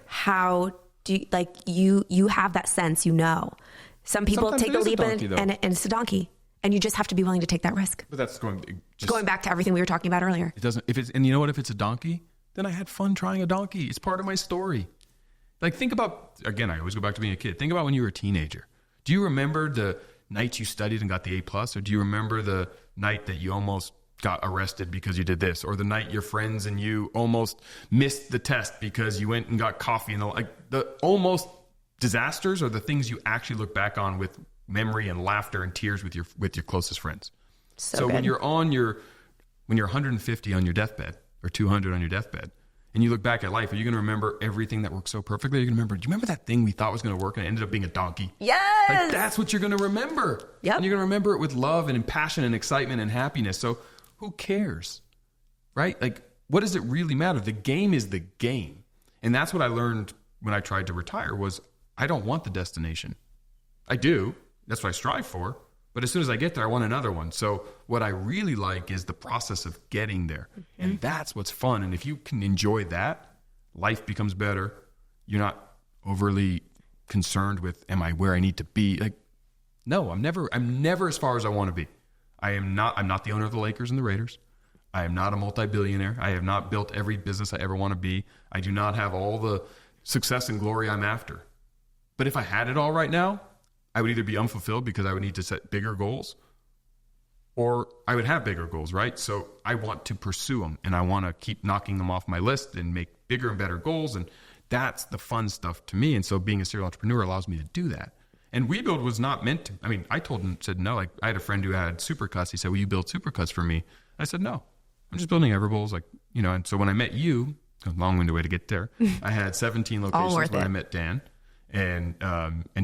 How do you have that sense, Some people Sometimes take the leap donkey, and it's a donkey, and you just have to be willing to take that risk. But that's going back to everything we were talking about earlier. It doesn't, and you know what, if it's a donkey, then I had fun trying a donkey. It's part of my story. Like, think about, again, I always go back to being a kid. Think about when you were a teenager. Do you remember the night you studied and got the A+, or do you remember the night that you almost got arrested because you did this, or the night your friends and you almost missed the test because you went and got coffee? And the almost disasters are the things you actually look back on with memory and laughter and tears with your closest friends. So when you're 150 on your deathbed or 200 on your deathbed, and you look back at life, are you going to remember everything that worked so perfectly? Are you going to remember, do you remember that thing we thought was going to work and it ended up being a donkey? Yes. Like, that's what you're going to remember. Yep. And you're going to remember it with love and passion and excitement and happiness. So who cares, right? Like, what does it really matter? The game is the game. And that's what I learned when I tried to retire was I don't want the destination. I do. That's what I strive for. But as soon as I get there, I want another one. So what I really like is the process of getting there. Mm-hmm. And that's what's fun. And if you can enjoy that, life becomes better. You're not overly concerned with, am I where I need to be? Like, no, I'm never as far as I want to be. I'm not the owner of the Lakers and the Raiders. I am not a multi-billionaire. I have not built every business I ever want to be. I do not have all the success and glory I'm after. But if I had it all right now, I would either be unfulfilled because I would need to set bigger goals, or I would have bigger goals, right? So I want to pursue them, and I want to keep knocking them off my list and make bigger and better goals. And that's the fun stuff to me. And so being a serial entrepreneur allows me to do that. And WeBuild was not meant to. I mean, I told him, said no. Like, I had a friend who had supercuts. He said, will you build supercuts for me? I said, no, I'm just building Everbowls. Like, you know, and so when I met you, a long-winded way to get there, I had 17 locations when I met Dan. And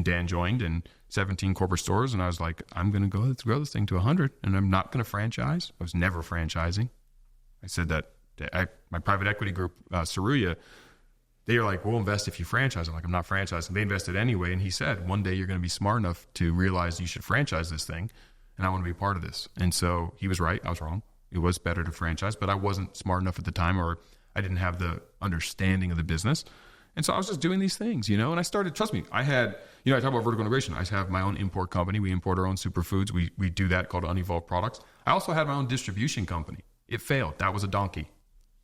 Dan joined, and 17 corporate stores. And I was like, I'm going to go, let's grow this thing to 100. And I'm not going to franchise. I was never franchising. I said that my private equity group, Saruya, they were like, we'll invest if you franchise. I'm like, I'm not franchising. They invested anyway. And he said, one day you're going to be smart enough to realize you should franchise this thing. And I want to be a part of this. And so he was right. I was wrong. It was better to franchise, but I wasn't smart enough at the time, or I didn't have the understanding of the business. And so I was just doing these things, you know, and I started, trust me, I had, you know, I talk about vertical integration. I have my own import company. We import our own superfoods. We do that, called Unevolved Products. I also had my own distribution company. It failed. That was a donkey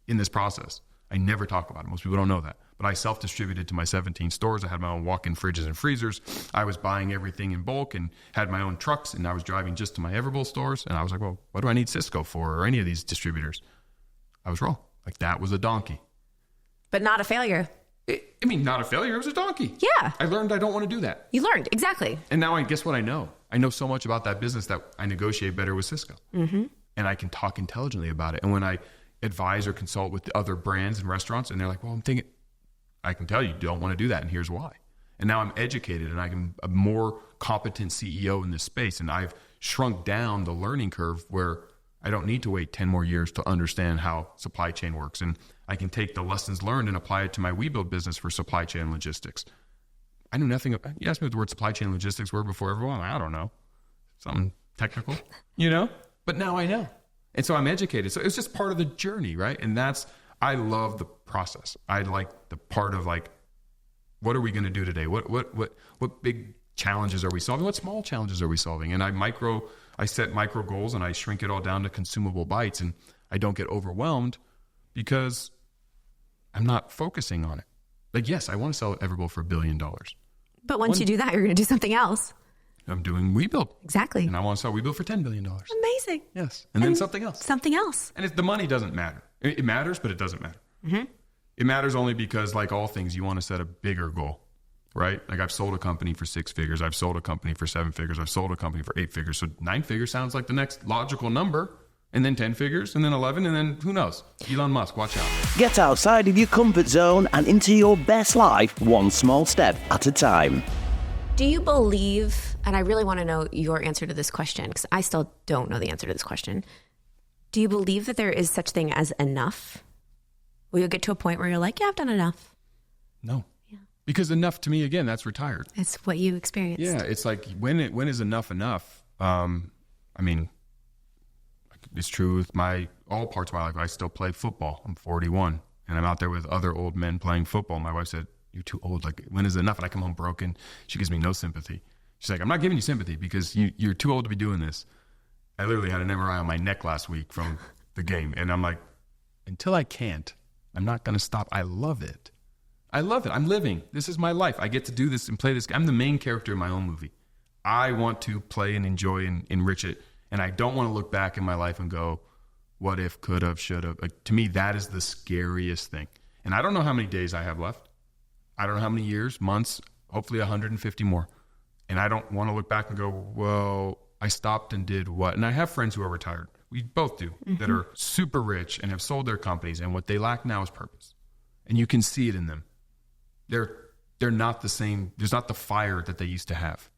in this process. I never talk about it. Most people don't know that. But I self-distributed to my 17 stores. I had my own walk-in fridges and freezers. I was buying everything in bulk and had my own trucks, and I was driving just to my Everbowl stores. And I was like, well, what do I need Cisco for, or any of these distributors? I was wrong. Like, that was a donkey. But not a failure. I mean, not a failure. It was a donkey. Yeah. I learned I don't want to do that. You learned. Exactly. And now guess what I know? I know so much about that business that I negotiate better with Cisco. Mm-hmm. And I can talk intelligently about it. And when I advise or consult with other brands and restaurants, and they're like, well, I'm thinking, I can tell you don't want to do that, and here's why. And now I'm educated, and I'm a more competent CEO in this space. And I've shrunk down the learning curve where I don't need to wait 10 more years to understand how supply chain works. And I can take the lessons learned and apply it to my WeBuild business for supply chain and logistics. I knew nothing. You asked me what the word supply chain and logistics were before everyone. I don't know. Something technical, you know? But now I know. And so I'm educated. So it's just part of the journey, right? And I love the process. I like the part of like, what are we going to do today? What big challenges are we solving? What small challenges are we solving? And I set micro goals, and I shrink it all down to consumable bites, and I don't get overwhelmed because I'm not focusing on it. Like, yes, I want to sell Everbowl for $1 billion. But once you do that, you're going to do something else. I'm doing WeBuild. Exactly. And I want to sell WeBuild for $10 billion. Amazing. Yes. And then something else. Something else. And the money doesn't matter. It matters, but it doesn't matter. Mm-hmm. It matters only because, like all things, you want to set a bigger goal, right? Like, I've sold a company for 6 figures. I've sold a company for 7 figures. I've sold a company for 8 figures. So 9 figures sounds like the next logical number. And then 10 figures, and then 11, and then who knows? Elon Musk, watch out. Get outside of your comfort zone and into your best life, one small step at a time. Do you believe, and I really want to know your answer to this question, because I still don't know the answer to this question. Do you believe that there is such thing as enough? Will you get to a point where you're like, yeah, I've done enough? No. Yeah. Because enough to me, again, that's retired. It's what you experienced. Yeah, it's like, when is enough enough? I mean, it's true with all parts of my life. I still play football. I'm 41, and I'm out there with other old men playing football. My wife said, you're too old. Like, when is enough? And I come home broken. She gives me no sympathy. She's like, I'm not giving you sympathy because you're too old to be doing this. I literally had an MRI on my neck last week from the game. And I'm like, until I can't, I'm not going to stop. I love it. I love it. I'm living. This is my life. I get to do this and play this. I'm the main character in my own movie. I want to play and enjoy and enrich it. And I don't want to look back in my life and go, what if, could have, should have. Like, to me, that is the scariest thing. And I don't know how many days I have left. I don't know how many years, months, hopefully 150 more. And I don't want to look back and go, well, I stopped and did what? And I have friends who are retired. We both do, that are super rich and have sold their companies. And what they lack now is purpose. And you can see it in them. They're not the same. There's not the fire that they used to have.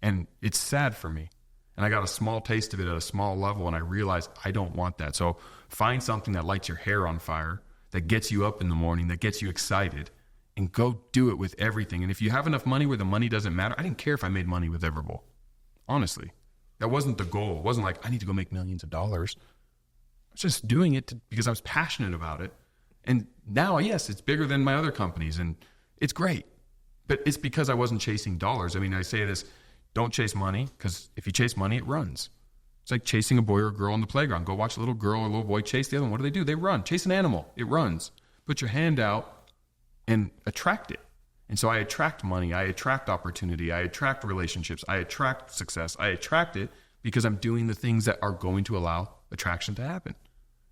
And it's sad for me. And I got a small taste of it at a small level, and I realized I don't want that. So find something that lights your hair on fire, that gets you up in the morning, that gets you excited, and go do it with everything. And if you have enough money where the money doesn't matter, I didn't care if I made money with Everbowl. Honestly, that wasn't the goal. It wasn't like I need to go make millions of dollars. I was just doing it because I was passionate about it. And now, yes, it's bigger than my other companies, and it's great. But it's because I wasn't chasing dollars. I mean, I say this, don't chase money, because if you chase money, it runs. It's like chasing a boy or a girl on the playground. Go watch a little girl or a little boy chase the other one. What do? They run. Chase an animal. It runs. Put your hand out and attract it. And so I attract money, I attract opportunity, I attract relationships, I attract success, I attract it because I'm doing the things that are going to allow attraction to happen.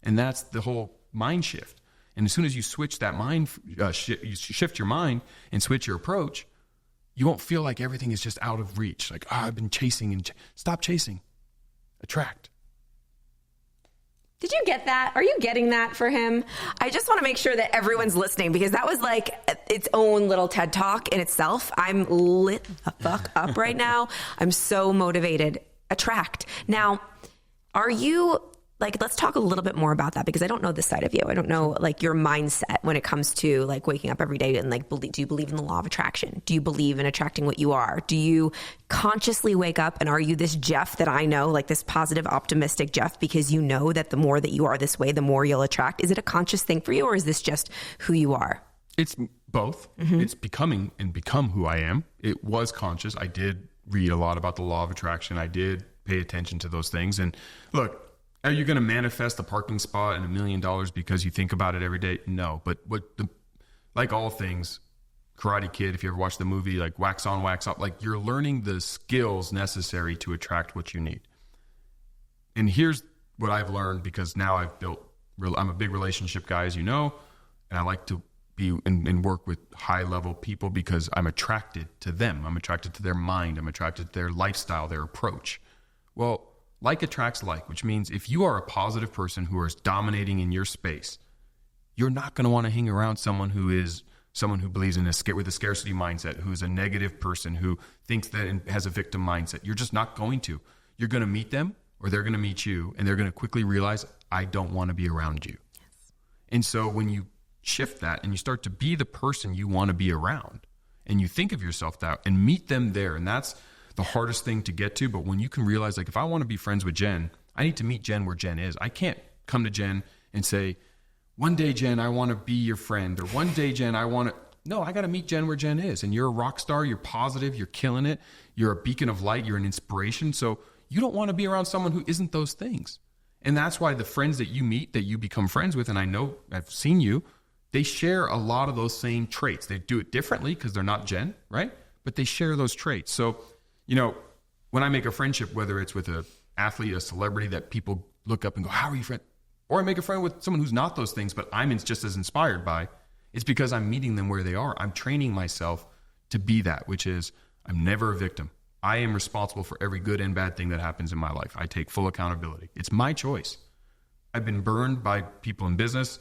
And that's the whole mind shift. And as soon as you switch that mind, you shift your mind and switch your approach, you won't feel like everything is just out of reach. Like, I've been chasing and stop chasing. Attract. Did you get that? Are you getting that for him? I just want to make sure that everyone's listening, because that was like its own little TED Talk in itself. I'm lit the fuck up right now. I'm so motivated. Attract. Now, are you like, let's talk a little bit more about that, because I don't know this side of you. I don't know like your mindset when it comes to like waking up every day and like, do you believe in the law of attraction? Do you believe in attracting what you are? Do you consciously wake up and are you this Jeff that I know, like this positive, optimistic Jeff, because you know that the more that you are this way, the more you'll attract? Is it a conscious thing for you, or is this just who you are? It's both. It's become who I am. It was conscious. I did read a lot about the law of attraction. I did pay attention to those things. And look, are you going to manifest a parking spot and $1 million because you think about it every day? No. But like all things, Karate Kid, if you ever watch the movie, like wax on, wax off, like you're learning the skills necessary to attract what you need. And here's what I've learned, because now I'm a big relationship guy, as you know, and I like to be and work with high level people because I'm attracted to them. I'm attracted to their mind. I'm attracted to their lifestyle, their approach. Well, like attracts like, which means if you are a positive person who is dominating in your space, you're not going to want to hang around someone who believes in with a scarcity mindset, who is a negative person, who thinks that and has a victim mindset. You're just not going to. You're going to meet them, or they're going to meet you, and they're going to quickly realize, I don't want to be around you. Yes. And so when you shift that and you start to be the person you want to be around, and you think of yourself that and meet them there, and that's the hardest thing to get to. But when you can realize, like, if I want to be friends with Jen, I need to meet Jen where Jen is. I can't come to Jen and say, one day, Jen, I want to be your friend, or one day, Jen, I want to. No, I got to meet Jen where Jen is. And you're a rock star. You're positive. You're killing it. You're a beacon of light. You're an inspiration. So you don't want to be around someone who isn't those things. And that's why the friends that you meet, that you become friends with, and I know I've seen you, they share a lot of those same traits. They do it differently because they're not Jen, right? But they share those traits. So, you know, when I make a friendship, whether it's with an athlete, a celebrity that people look up and go, how are you friend? Or I make a friend with someone who's not those things, but I'm just as inspired by, it's because I'm meeting them where they are. I'm training myself to be that, which is I'm never a victim. I am responsible for every good and bad thing that happens in my life. I take full accountability. It's my choice. I've been burned by people in business.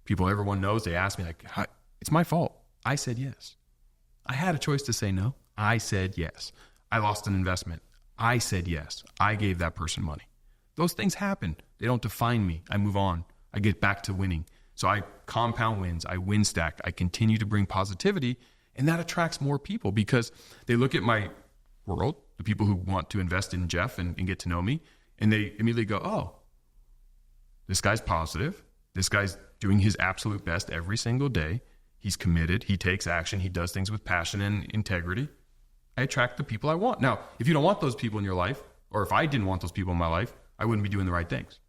People everyone knows, they ask me, like, it's my fault. I said yes. I had a choice to say no. I said yes. I lost an investment. I said yes. I gave that person money. Those things happen. They don't define me. I move on. I get back to winning. So I compound wins. I win stack. I continue to bring positivity, and that attracts more people because they look at my world, the people who want to invest in Jeff and get to know me, and they immediately go, oh, this guy's positive. This guy's doing his absolute best every single day. He's committed. He takes action. He does things with passion and integrity. I attract the people I want. Now, if you don't want those people in your life, or if I didn't want those people in my life, I wouldn't be doing the right things.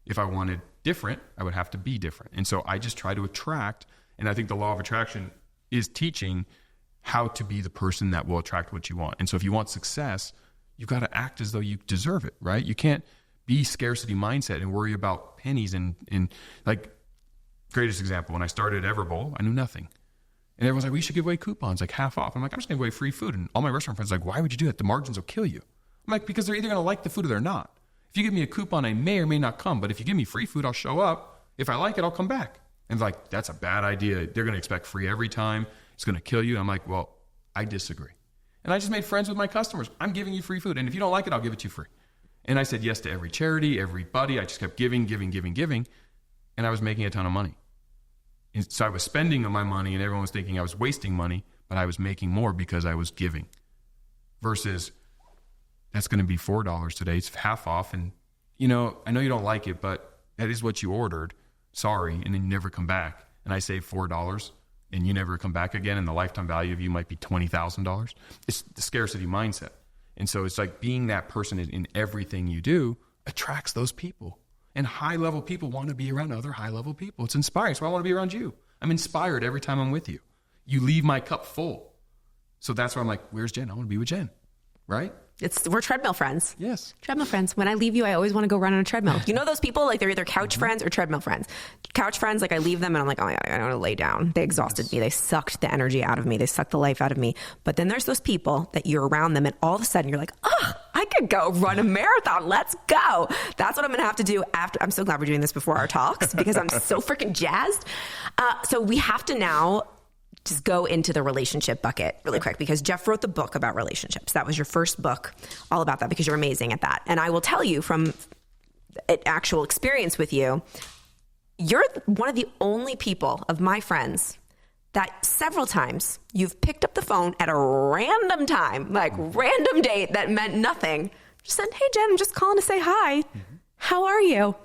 If I wanted different, I would have to be different. And so I just try to attract, and I think the law of attraction is teaching how to be the person that will attract what you want. And so if you want success, you've got to act as though you deserve it, right? You can't be scarcity mindset and worry about pennies and like, greatest example, when I started Everbowl, I knew nothing. And everyone's like, we should give away coupons, like half off. I'm like, I'm just going to give away free food. And all my restaurant friends are like, why would you do that? The margins will kill you. I'm like, because they're either going to like the food or they're not. If you give me a coupon, I may or may not come. But if you give me free food, I'll show up. If I like it, I'll come back. And like, that's a bad idea. They're going to expect free every time. It's going to kill you. And I'm like, well, I disagree. And I just made friends with my customers. I'm giving you free food. And if you don't like it, I'll give it to you free. And I said yes to every charity, everybody. I just kept giving. And I was making a ton of money. And so I was spending my money and everyone was thinking I was wasting money, but I was making more because I was giving. Versus that's going to be $4 today. It's half off. And, you know, I know you don't like it, but that is what you ordered. Sorry. And then you never come back. And I save $4 and you never come back again. And the lifetime value of you might be $20,000. It's the scarcity mindset. And so it's like being that person in everything you do attracts those people. And high-level people want to be around other high-level people. It's inspiring. So I want to be around you. I'm inspired every time I'm with you. You leave my cup full. So that's why I'm like, where's Jen? I want to be with Jen, right? We're treadmill friends. Yes. Treadmill friends. When I leave you, I always want to go run on a treadmill. You know those people, like they're either couch friends or treadmill friends. Couch friends, like I leave them and I'm like, oh my God, I want to lay down. They exhausted me. They sucked the energy out of me. They sucked the life out of me. But then there's those people that you're around them and all of a sudden you're like, oh, I could go run a marathon. Let's go. That's what I'm going to have to do after. I'm so glad we're doing this before our talks because I'm so freaking jazzed. So we have to now just go into the relationship bucket really quick because Jeff wrote the book about relationships. That was your first book all about that because you're amazing at that. And I will tell you from actual experience with you, you're one of the only people of my friends that several times you've picked up the phone at a random time, like random date that meant nothing. Just said, hey, Jen, I'm just calling to say hi. How are you?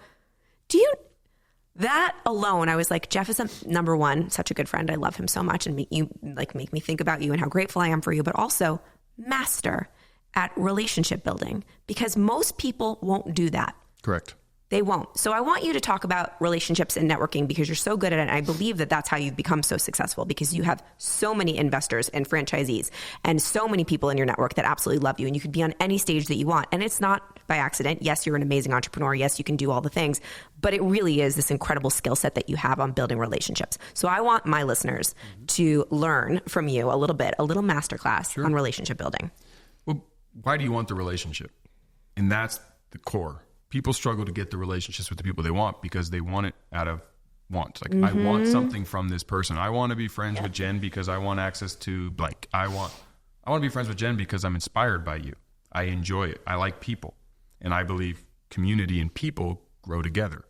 That alone, I was like, Jeff is number one, such a good friend. I love him so much and you like make me think about you and how grateful I am for you, but also master at relationship building because most people won't do that. Correct. They won't. So I want you to talk about relationships and networking because you're so good at it. And I believe that that's how you've become so successful because you have so many investors and franchisees and so many people in your network that absolutely love you. And you could be on any stage that you want. And it's not by accident. Yes, you're an amazing entrepreneur. Yes, you can do all the things, but it really is this incredible skill set that you have on building relationships. So I want my listeners to learn from you a little masterclass on relationship building. Well, why do you want the relationship? And that's the core. People struggle to get the relationships with the people they want because they want it out of want. Like, I want something from this person. I want to be friends with Jen because I want access to blank. I want to be friends with Jen because I'm inspired by you. I enjoy it. I like people. And I believe community and people grow together.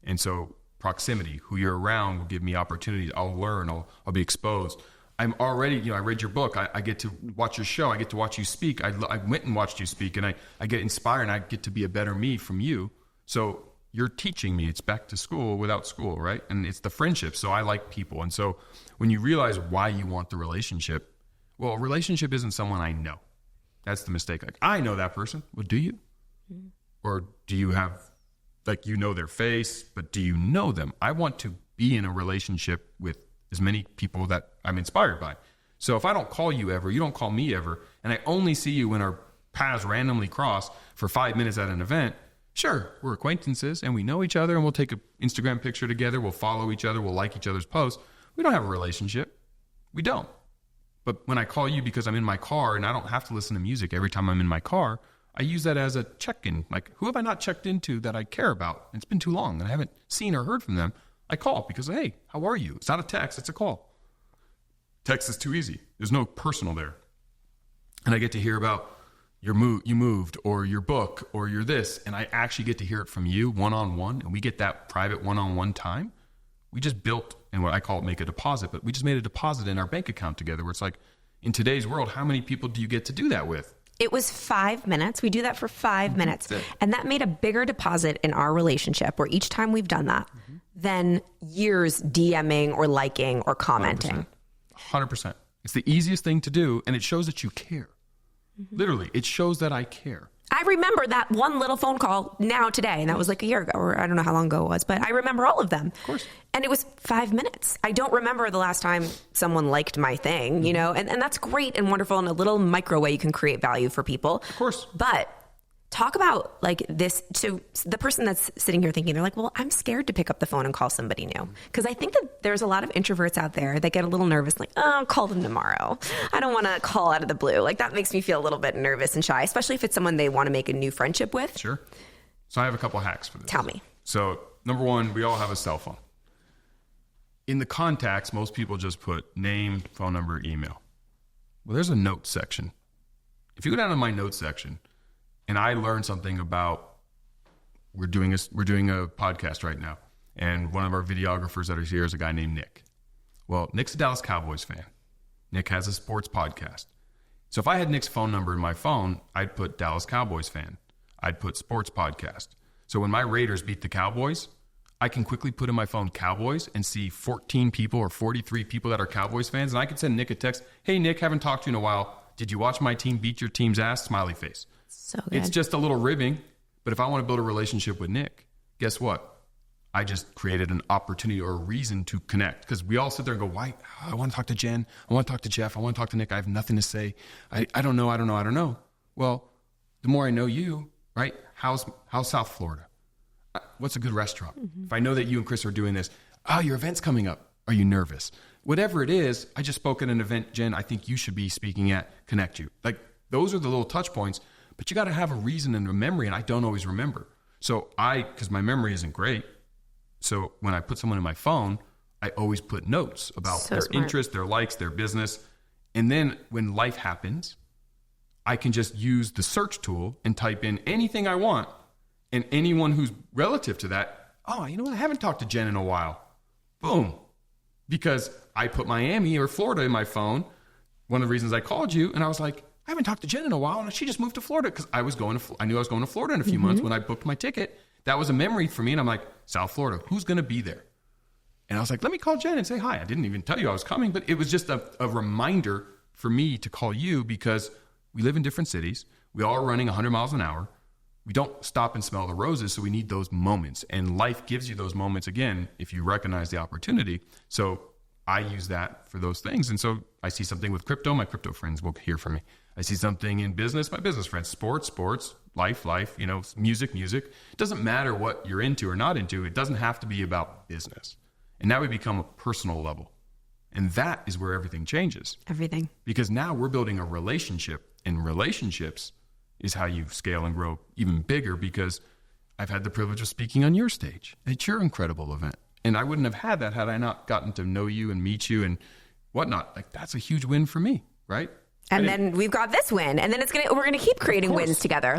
And so proximity, who you're around will give me opportunities. I'll learn. I'll be exposed. I'm already, I read your book. I get to watch your show. I get to watch you speak. I went and watched you speak and I get inspired and I get to be a better me from you. So you're teaching me. It's back to school without school, right? And it's the friendship. So I like people. And so when you realize why you want the relationship, well, a relationship isn't someone I know. That's the mistake. Like, I know that person. Well, do you? Or do you have, like, you know their face, but do you know them? I want to be in a relationship with as many people that I'm inspired by. So if I don't call you ever, you don't call me ever, and I only see you when our paths randomly cross for 5 minutes at an event, sure, we're acquaintances and we know each other and we'll take an Instagram picture together, we'll follow each other, we'll like each other's posts. We don't have a relationship. We don't. But when I call you because I'm in my car and I don't have to listen to music every time I'm in my car, I use that as a check-in. Like, who have I not checked into that I care about? It's been too long and I haven't seen or heard from them. I call because, hey, how are you? It's not a text, it's a call. Text is too easy. There's no personal there. And I get to hear about you moved or your book or your this, and I actually get to hear it from you one-on-one, and we get that private one-on-one time. We just built, and what I call it make a deposit, but we just made a deposit in our bank account together where it's like, in today's world, how many people do you get to do that with? It was 5 minutes. We do that for 5 minutes. And that made a bigger deposit in our relationship where each time we've done that than years DMing or liking or commenting. 100%. It's the easiest thing to do. And it shows that you care. Literally, it shows that I care. I remember that one little phone call now today, and that was like a year ago, or I don't know how long ago it was, but I remember all of them. Of course. And it was 5 minutes. I don't remember the last time someone liked my thing, you know, and that's great and wonderful in a little micro way you can create value for people. Of course. But talk about like this. So the person that's sitting here thinking, they're like, well, I'm scared to pick up the phone and call somebody new. Because I think that there's a lot of introverts out there that get a little nervous, like, oh, I'll call them tomorrow. I don't want to call out of the blue. Like, that makes me feel a little bit nervous and shy, especially if it's someone they want to make a new friendship with. Sure. So I have a couple hacks for this. Tell me. So number one, we all have a cell phone. In the contacts, most people just put name, phone number, email. Well, there's a notes section. If you go down to my notes section, and I learned something about, we're doing a podcast right now, and one of our videographers that is here is a guy named Nick. Well, Nick's a Dallas Cowboys fan. Nick has a sports podcast. So if I had Nick's phone number in my phone, I'd put Dallas Cowboys fan. I'd put sports podcast. So when my Raiders beat the Cowboys, I can quickly put in my phone Cowboys and see 14 people or 43 people that are Cowboys fans. And I could send Nick a text, hey, Nick, haven't talked to you in a while. Did you watch my team beat your team's ass? Smiley face. So good. It's just a little ribbing. But if I want to build a relationship with Nick, guess what? I just created an opportunity or a reason to connect. Because we all sit there and go, why? I want to talk to Jen. I want to talk to Jeff. I want to talk to Nick. I have nothing to say. I don't know. Well, the more I know you, right? How's South Florida? What's a good restaurant? If I know that you and Chris are doing this, your event's coming up. Are you nervous? Whatever it is, I just spoke at an event, Jen, I think you should be speaking at, connect you. Like, those are the little touch points, but you got to have a reason and a memory, and I don't always remember. So because my memory isn't great, so when I put someone in my phone, I always put notes about their interest, their likes, their business. And then when life happens, I can just use the search tool and type in anything I want, and anyone who's relative to that, you know what, I haven't talked to Jen in a while. Boom. Because I put Miami or Florida in my phone. One of the reasons I called you, and I was like, I haven't talked to Jen in a while, and she just moved to Florida because I knew I was going to Florida in a few months when I booked my ticket. That was a memory for me, and I'm like, South Florida, who's going to be there? And I was like, let me call Jen and say hi. I didn't even tell you I was coming, but it was just a reminder for me to call you because we live in different cities. We all are running 100 miles an hour. We don't stop and smell the roses, so we need those moments. And life gives you those moments again if you recognize the opportunity. So I use that for those things. And so I see something with crypto, my crypto friends will hear from me. I see something in business, my business friends, sports, life, music. It doesn't matter what you're into or not into. It doesn't have to be about business. And now we become a personal level. And that is where everything changes. Everything. Because now we're building a relationship, and relationships is how you scale and grow even bigger, because I've had the privilege of speaking on your stage at your incredible event. And I wouldn't have had that had I not gotten to know you and meet you and whatnot. Like, that's a huge win for me, right? And then we've got this win, and then we're gonna keep creating wins together,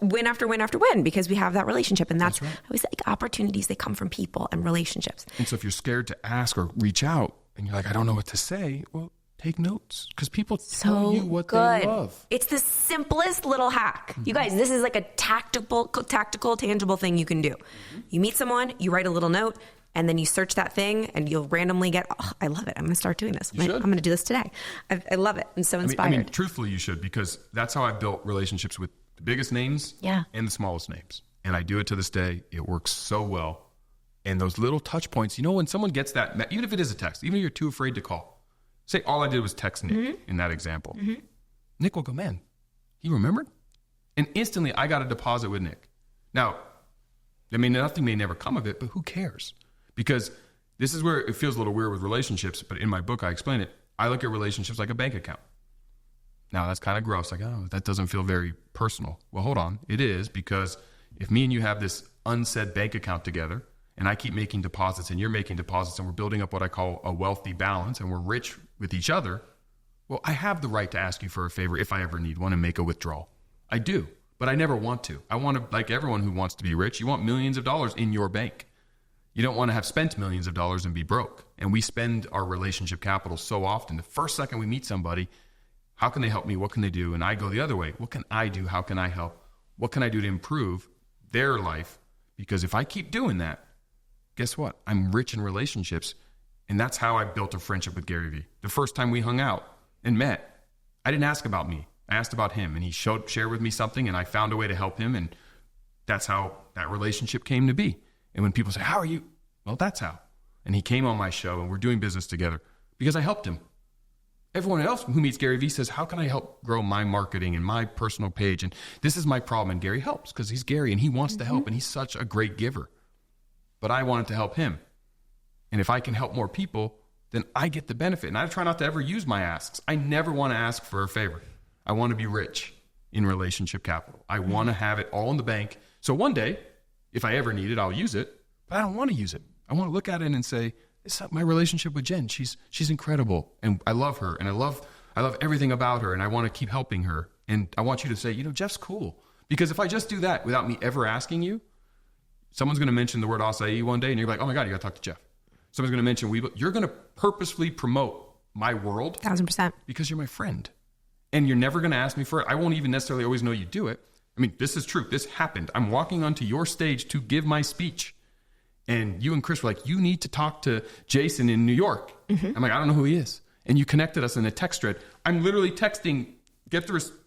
win after win after win, because we have that relationship. And that's right. I always like opportunities. They come from people and relationships. And so if you're scared to ask or reach out, and you're like, I don't know what to say, well, take notes, because people tell you what they love. It's the simplest little hack. You guys, this is like a tactical, tangible thing you can do. You meet someone, you write a little note, and then you search that thing, and you'll randomly get, I love it. I'm going to start doing this. I'm going to do this today. I love it. I'm so inspired. I mean, truthfully, you should, because that's how I've built relationships with the biggest names and the smallest names. And I do it to this day. It works so well. And those little touch points, when someone gets that, even if it is a text, even if you're too afraid to call, say all I did was text Nick in that example. Nick will go, man, he remembered? And instantly I got a deposit with Nick. Now, I mean, nothing may never come of it, but who cares? Because this is where it feels a little weird with relationships, but in my book, I explain it. I look at relationships like a bank account. Now, that's kind of gross. Like, that doesn't feel very personal. Well, hold on. It is, because if me and you have this unsaid bank account together, and I keep making deposits and you're making deposits, and we're building up what I call a wealthy balance, and we're rich with each other, well, I have the right to ask you for a favor if I ever need one and make a withdrawal. I do, but I never want to. I want to, like everyone who wants to be rich, you want millions of dollars in your bank. You don't want to have spent millions of dollars and be broke. And we spend our relationship capital so often. The first second we meet somebody, how can they help me? What can they do? And I go the other way. What can I do? How can I help? What can I do to improve their life? Because if I keep doing that, guess what? I'm rich in relationships. And that's how I built a friendship with Gary Vee. The first time we hung out and met, I didn't ask about me. I asked about him, and he shared with me something, and I found a way to help him. And that's how that relationship came to be. And when people say, how are you? Well, that's how. And he came on my show, and we're doing business together because I helped him. Everyone else who meets Gary Vee says, how can I help grow my marketing and my personal page? And this is my problem. And Gary helps because he's Gary and he wants to help, and he's such a great giver. But I wanted to help him. And if I can help more people, then I get the benefit. And I try not to ever use my asks. I never want to ask for a favor. I want to be rich in relationship capital. I want to have it all in the bank. So one day, if I ever need it, I'll use it. But I don't want to use it. I want to look at it and say, it's my relationship with Jen. She's incredible. And I love her. And I love everything about her. And I want to keep helping her. And I want you to say, Jeff's cool. Because if I just do that without me ever asking you, someone's going to mention the word acai one day, and you're like, oh my God, you got to talk to Jeff. Someone's going to mention WeBuild. You're going to purposefully promote my world 1,000%. Because you're my friend. And you're never going to ask me for it. I won't even necessarily always know you do it. I mean, this is true. This happened. I'm walking onto your stage to give my speech. And you and Chris were like, you need to talk to Jason in New York. I'm like, I don't know who he is. And you connected us in a text thread. I'm literally texting,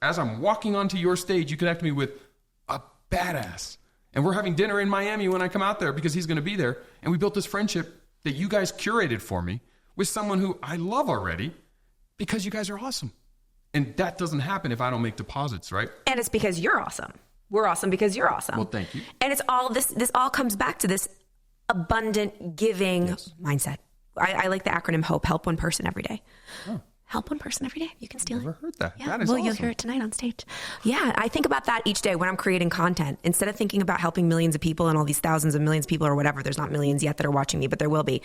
as I'm walking onto your stage, you connect me with a badass. And we're having dinner in Miami when I come out there because he's going to be there. And we built this friendship that you guys curated for me with someone who I love already because you guys are awesome. And that doesn't happen if I don't make deposits, right? And it's because you're awesome. We're awesome because you're awesome. Well, thank you. And it's all this all comes back to this abundant giving mindset. I like the acronym HOPE, help one person every day. Oh. Help one person every day. You can steal Never it. heard that. Yeah. That is well, awesome. You'll hear it tonight on stage. Yeah, I think about that each day when I'm creating content. Instead of thinking about helping millions of people and all these thousands of millions of people or whatever, there's not millions yet that are watching me, but there will be.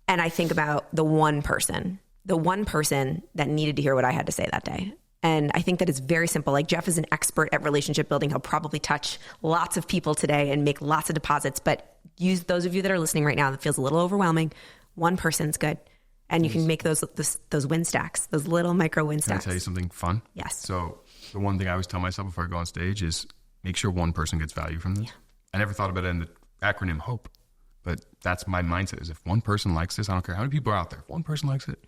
And I think about the one person that needed to hear what I had to say that day. And I think that it's very simple. Like Jeff is an expert at relationship building. He'll probably touch lots of people today and make lots of deposits. But use those of you that are listening right now, that feels a little overwhelming. One person's good. And you can make those win stacks, those little micro win stacks. Can I tell you something fun? Yes. So the one thing I always tell myself before I go on stage is make sure one person gets value from this. Yeah. I never thought about it in the acronym HOPE, but that's my mindset is if one person likes this, I don't care how many people are out there. If one person likes it,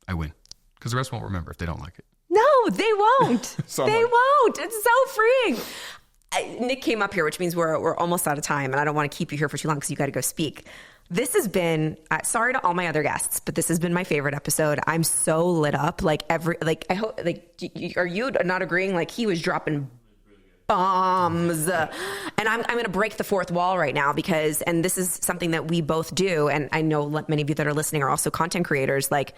I win. Because the rest won't remember if they don't like it. No, they won't. They won't. It's so freeing. Nick came up here, which means we're almost out of time, and I don't want to keep you here for too long because you got to go speak. This has been, sorry to all my other guests, but this has been my favorite episode. I'm so lit up. I hope, are you not agreeing? Like he was dropping bombs. And I'm going to break the fourth wall right now because, and this is something that we both do. And I know many of you that are listening are also content creators. Like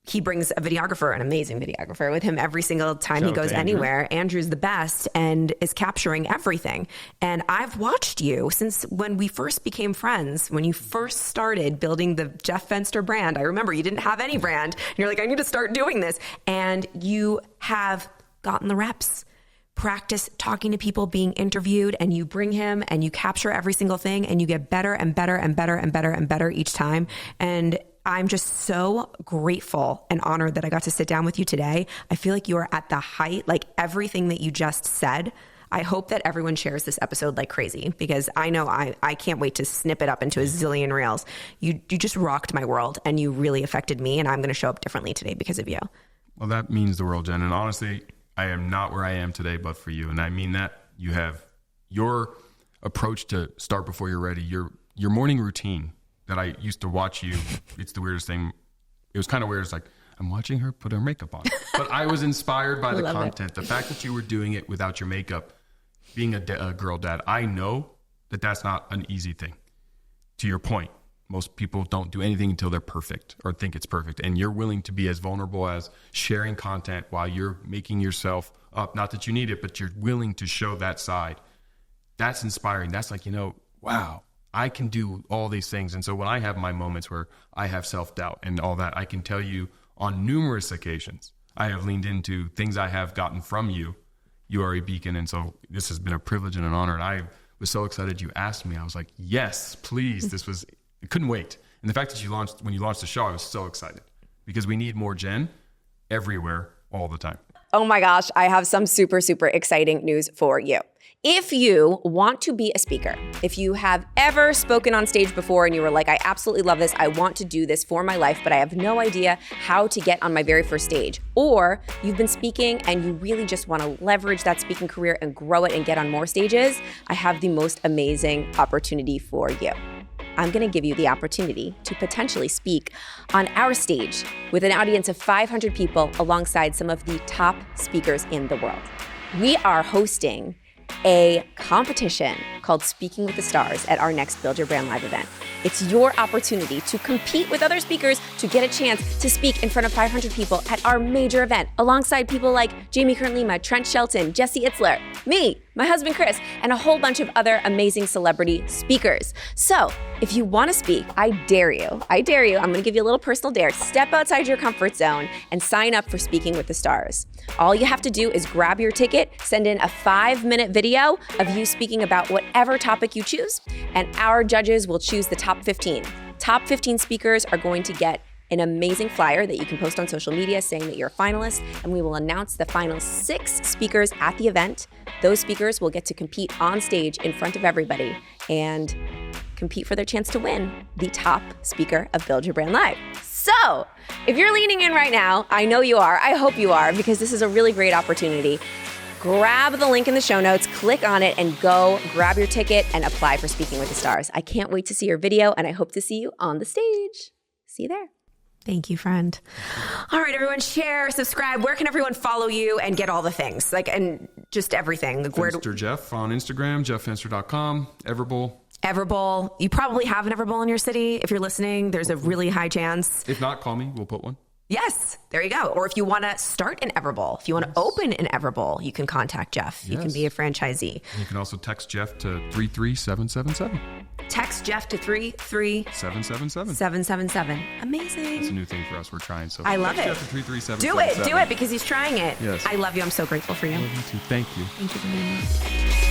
he brings a videographer, an amazing videographer with him every single time he goes anywhere. Andrew's the best and is capturing everything. And I've watched you since when we first became friends, when you first started building the Jeff Fenster brand. I remember you didn't have any brand. And you're like, I need to start doing this. And you have gotten the reps. Practice talking to people, being interviewed, and you bring him and you capture every single thing and you get better and better and better and better and better each time. And I'm just so grateful and honored that I got to sit down with you today. I feel like you are at the height, like everything that you just said. I hope that everyone shares this episode like crazy because I know I can't wait to snip it up into a zillion reels. You just rocked my world and you really affected me, and I'm going to show up differently today because of you. Well, that means the world, Jen. And honestly, I am not where I am today but for you. And I mean that. You have your approach to start before you're ready, your morning routine that I used to watch you. It's the weirdest thing. It was kind of weird. It's like, I'm watching her put her makeup on. But I was inspired by the content. The fact that you were doing it without your makeup, being a girl dad, I know that that's not an easy thing. To your point, most people don't do anything until they're perfect or think it's perfect. And you're willing to be as vulnerable as sharing content while you're making yourself up. Not that you need it, but you're willing to show that side. That's inspiring. That's like, wow. I can do all these things. And so when I have my moments where I have self-doubt and all that, I can tell you on numerous occasions, I have leaned into things I have gotten from you. You are a beacon. And so this has been a privilege and an honor. And I was so excited you asked me. I was like, yes, please. I couldn't wait. And the fact that when you launched the show, I was so excited because we need more Jen everywhere all the time. Oh my gosh, I have some super, super exciting news for you. If you want to be a speaker, if you have ever spoken on stage before and you were like, I absolutely love this, I want to do this for my life, but I have no idea how to get on my very first stage, or you've been speaking and you really just want to leverage that speaking career and grow it and get on more stages, I have the most amazing opportunity for you. I'm going to give you the opportunity to potentially speak on our stage with an audience of 500 people alongside some of the top speakers in the world. We are hosting a competition called Speaking with the Stars at our next Build Your Brand Live event. It's your opportunity to compete with other speakers to get a chance to speak in front of 500 people at our major event alongside people like Jamie Kern-Lima, Trent Shelton, Jesse Itzler, me, my husband Chris, and a whole bunch of other amazing celebrity speakers. So if you want to speak, I dare you, I'm going to give you a little personal dare. Step outside your comfort zone and sign up for Speaking with the Stars. All you have to do is grab your ticket, send in a 5-minute video of you speaking about whatever topic you choose, and our judges will choose the top 15. Top 15 speakers are going to get an amazing flyer that you can post on social media saying that you're a finalist, and we will announce the final 6 speakers at the event. Those speakers will get to compete on stage in front of everybody and compete for their chance to win the top speaker of Build Your Brand Live. So if you're leaning in right now, I know you are, I hope you are, because this is a really great opportunity. Grab the link in the show notes, click on it, and go grab your ticket and apply for Speaking with the Stars. I can't wait to see your video, and I hope to see you on the stage. See you there. Thank you, friend. All right, everyone, share, subscribe. Where can everyone follow you and get all the things? And just everything. Fenster Jeff on Instagram, jefffenster.com, Everbowl. Everbowl. You probably have an Everbowl in your city. If you're listening, there's a really high chance. If not, call me. We'll put one. Yes, there you go. Or if you want to start an Everbowl, if you want to open an Everbowl, you can contact Jeff. You can be a franchisee. And you can also text Jeff to 33777. Text Jeff to 33777. 777. Amazing. It's a new thing for us. We're trying. So I love it. Jeff to 33777. Do it because he's trying it. Yes. I love you. I'm so grateful for you. Love you too. Thank you. Thank you for being here.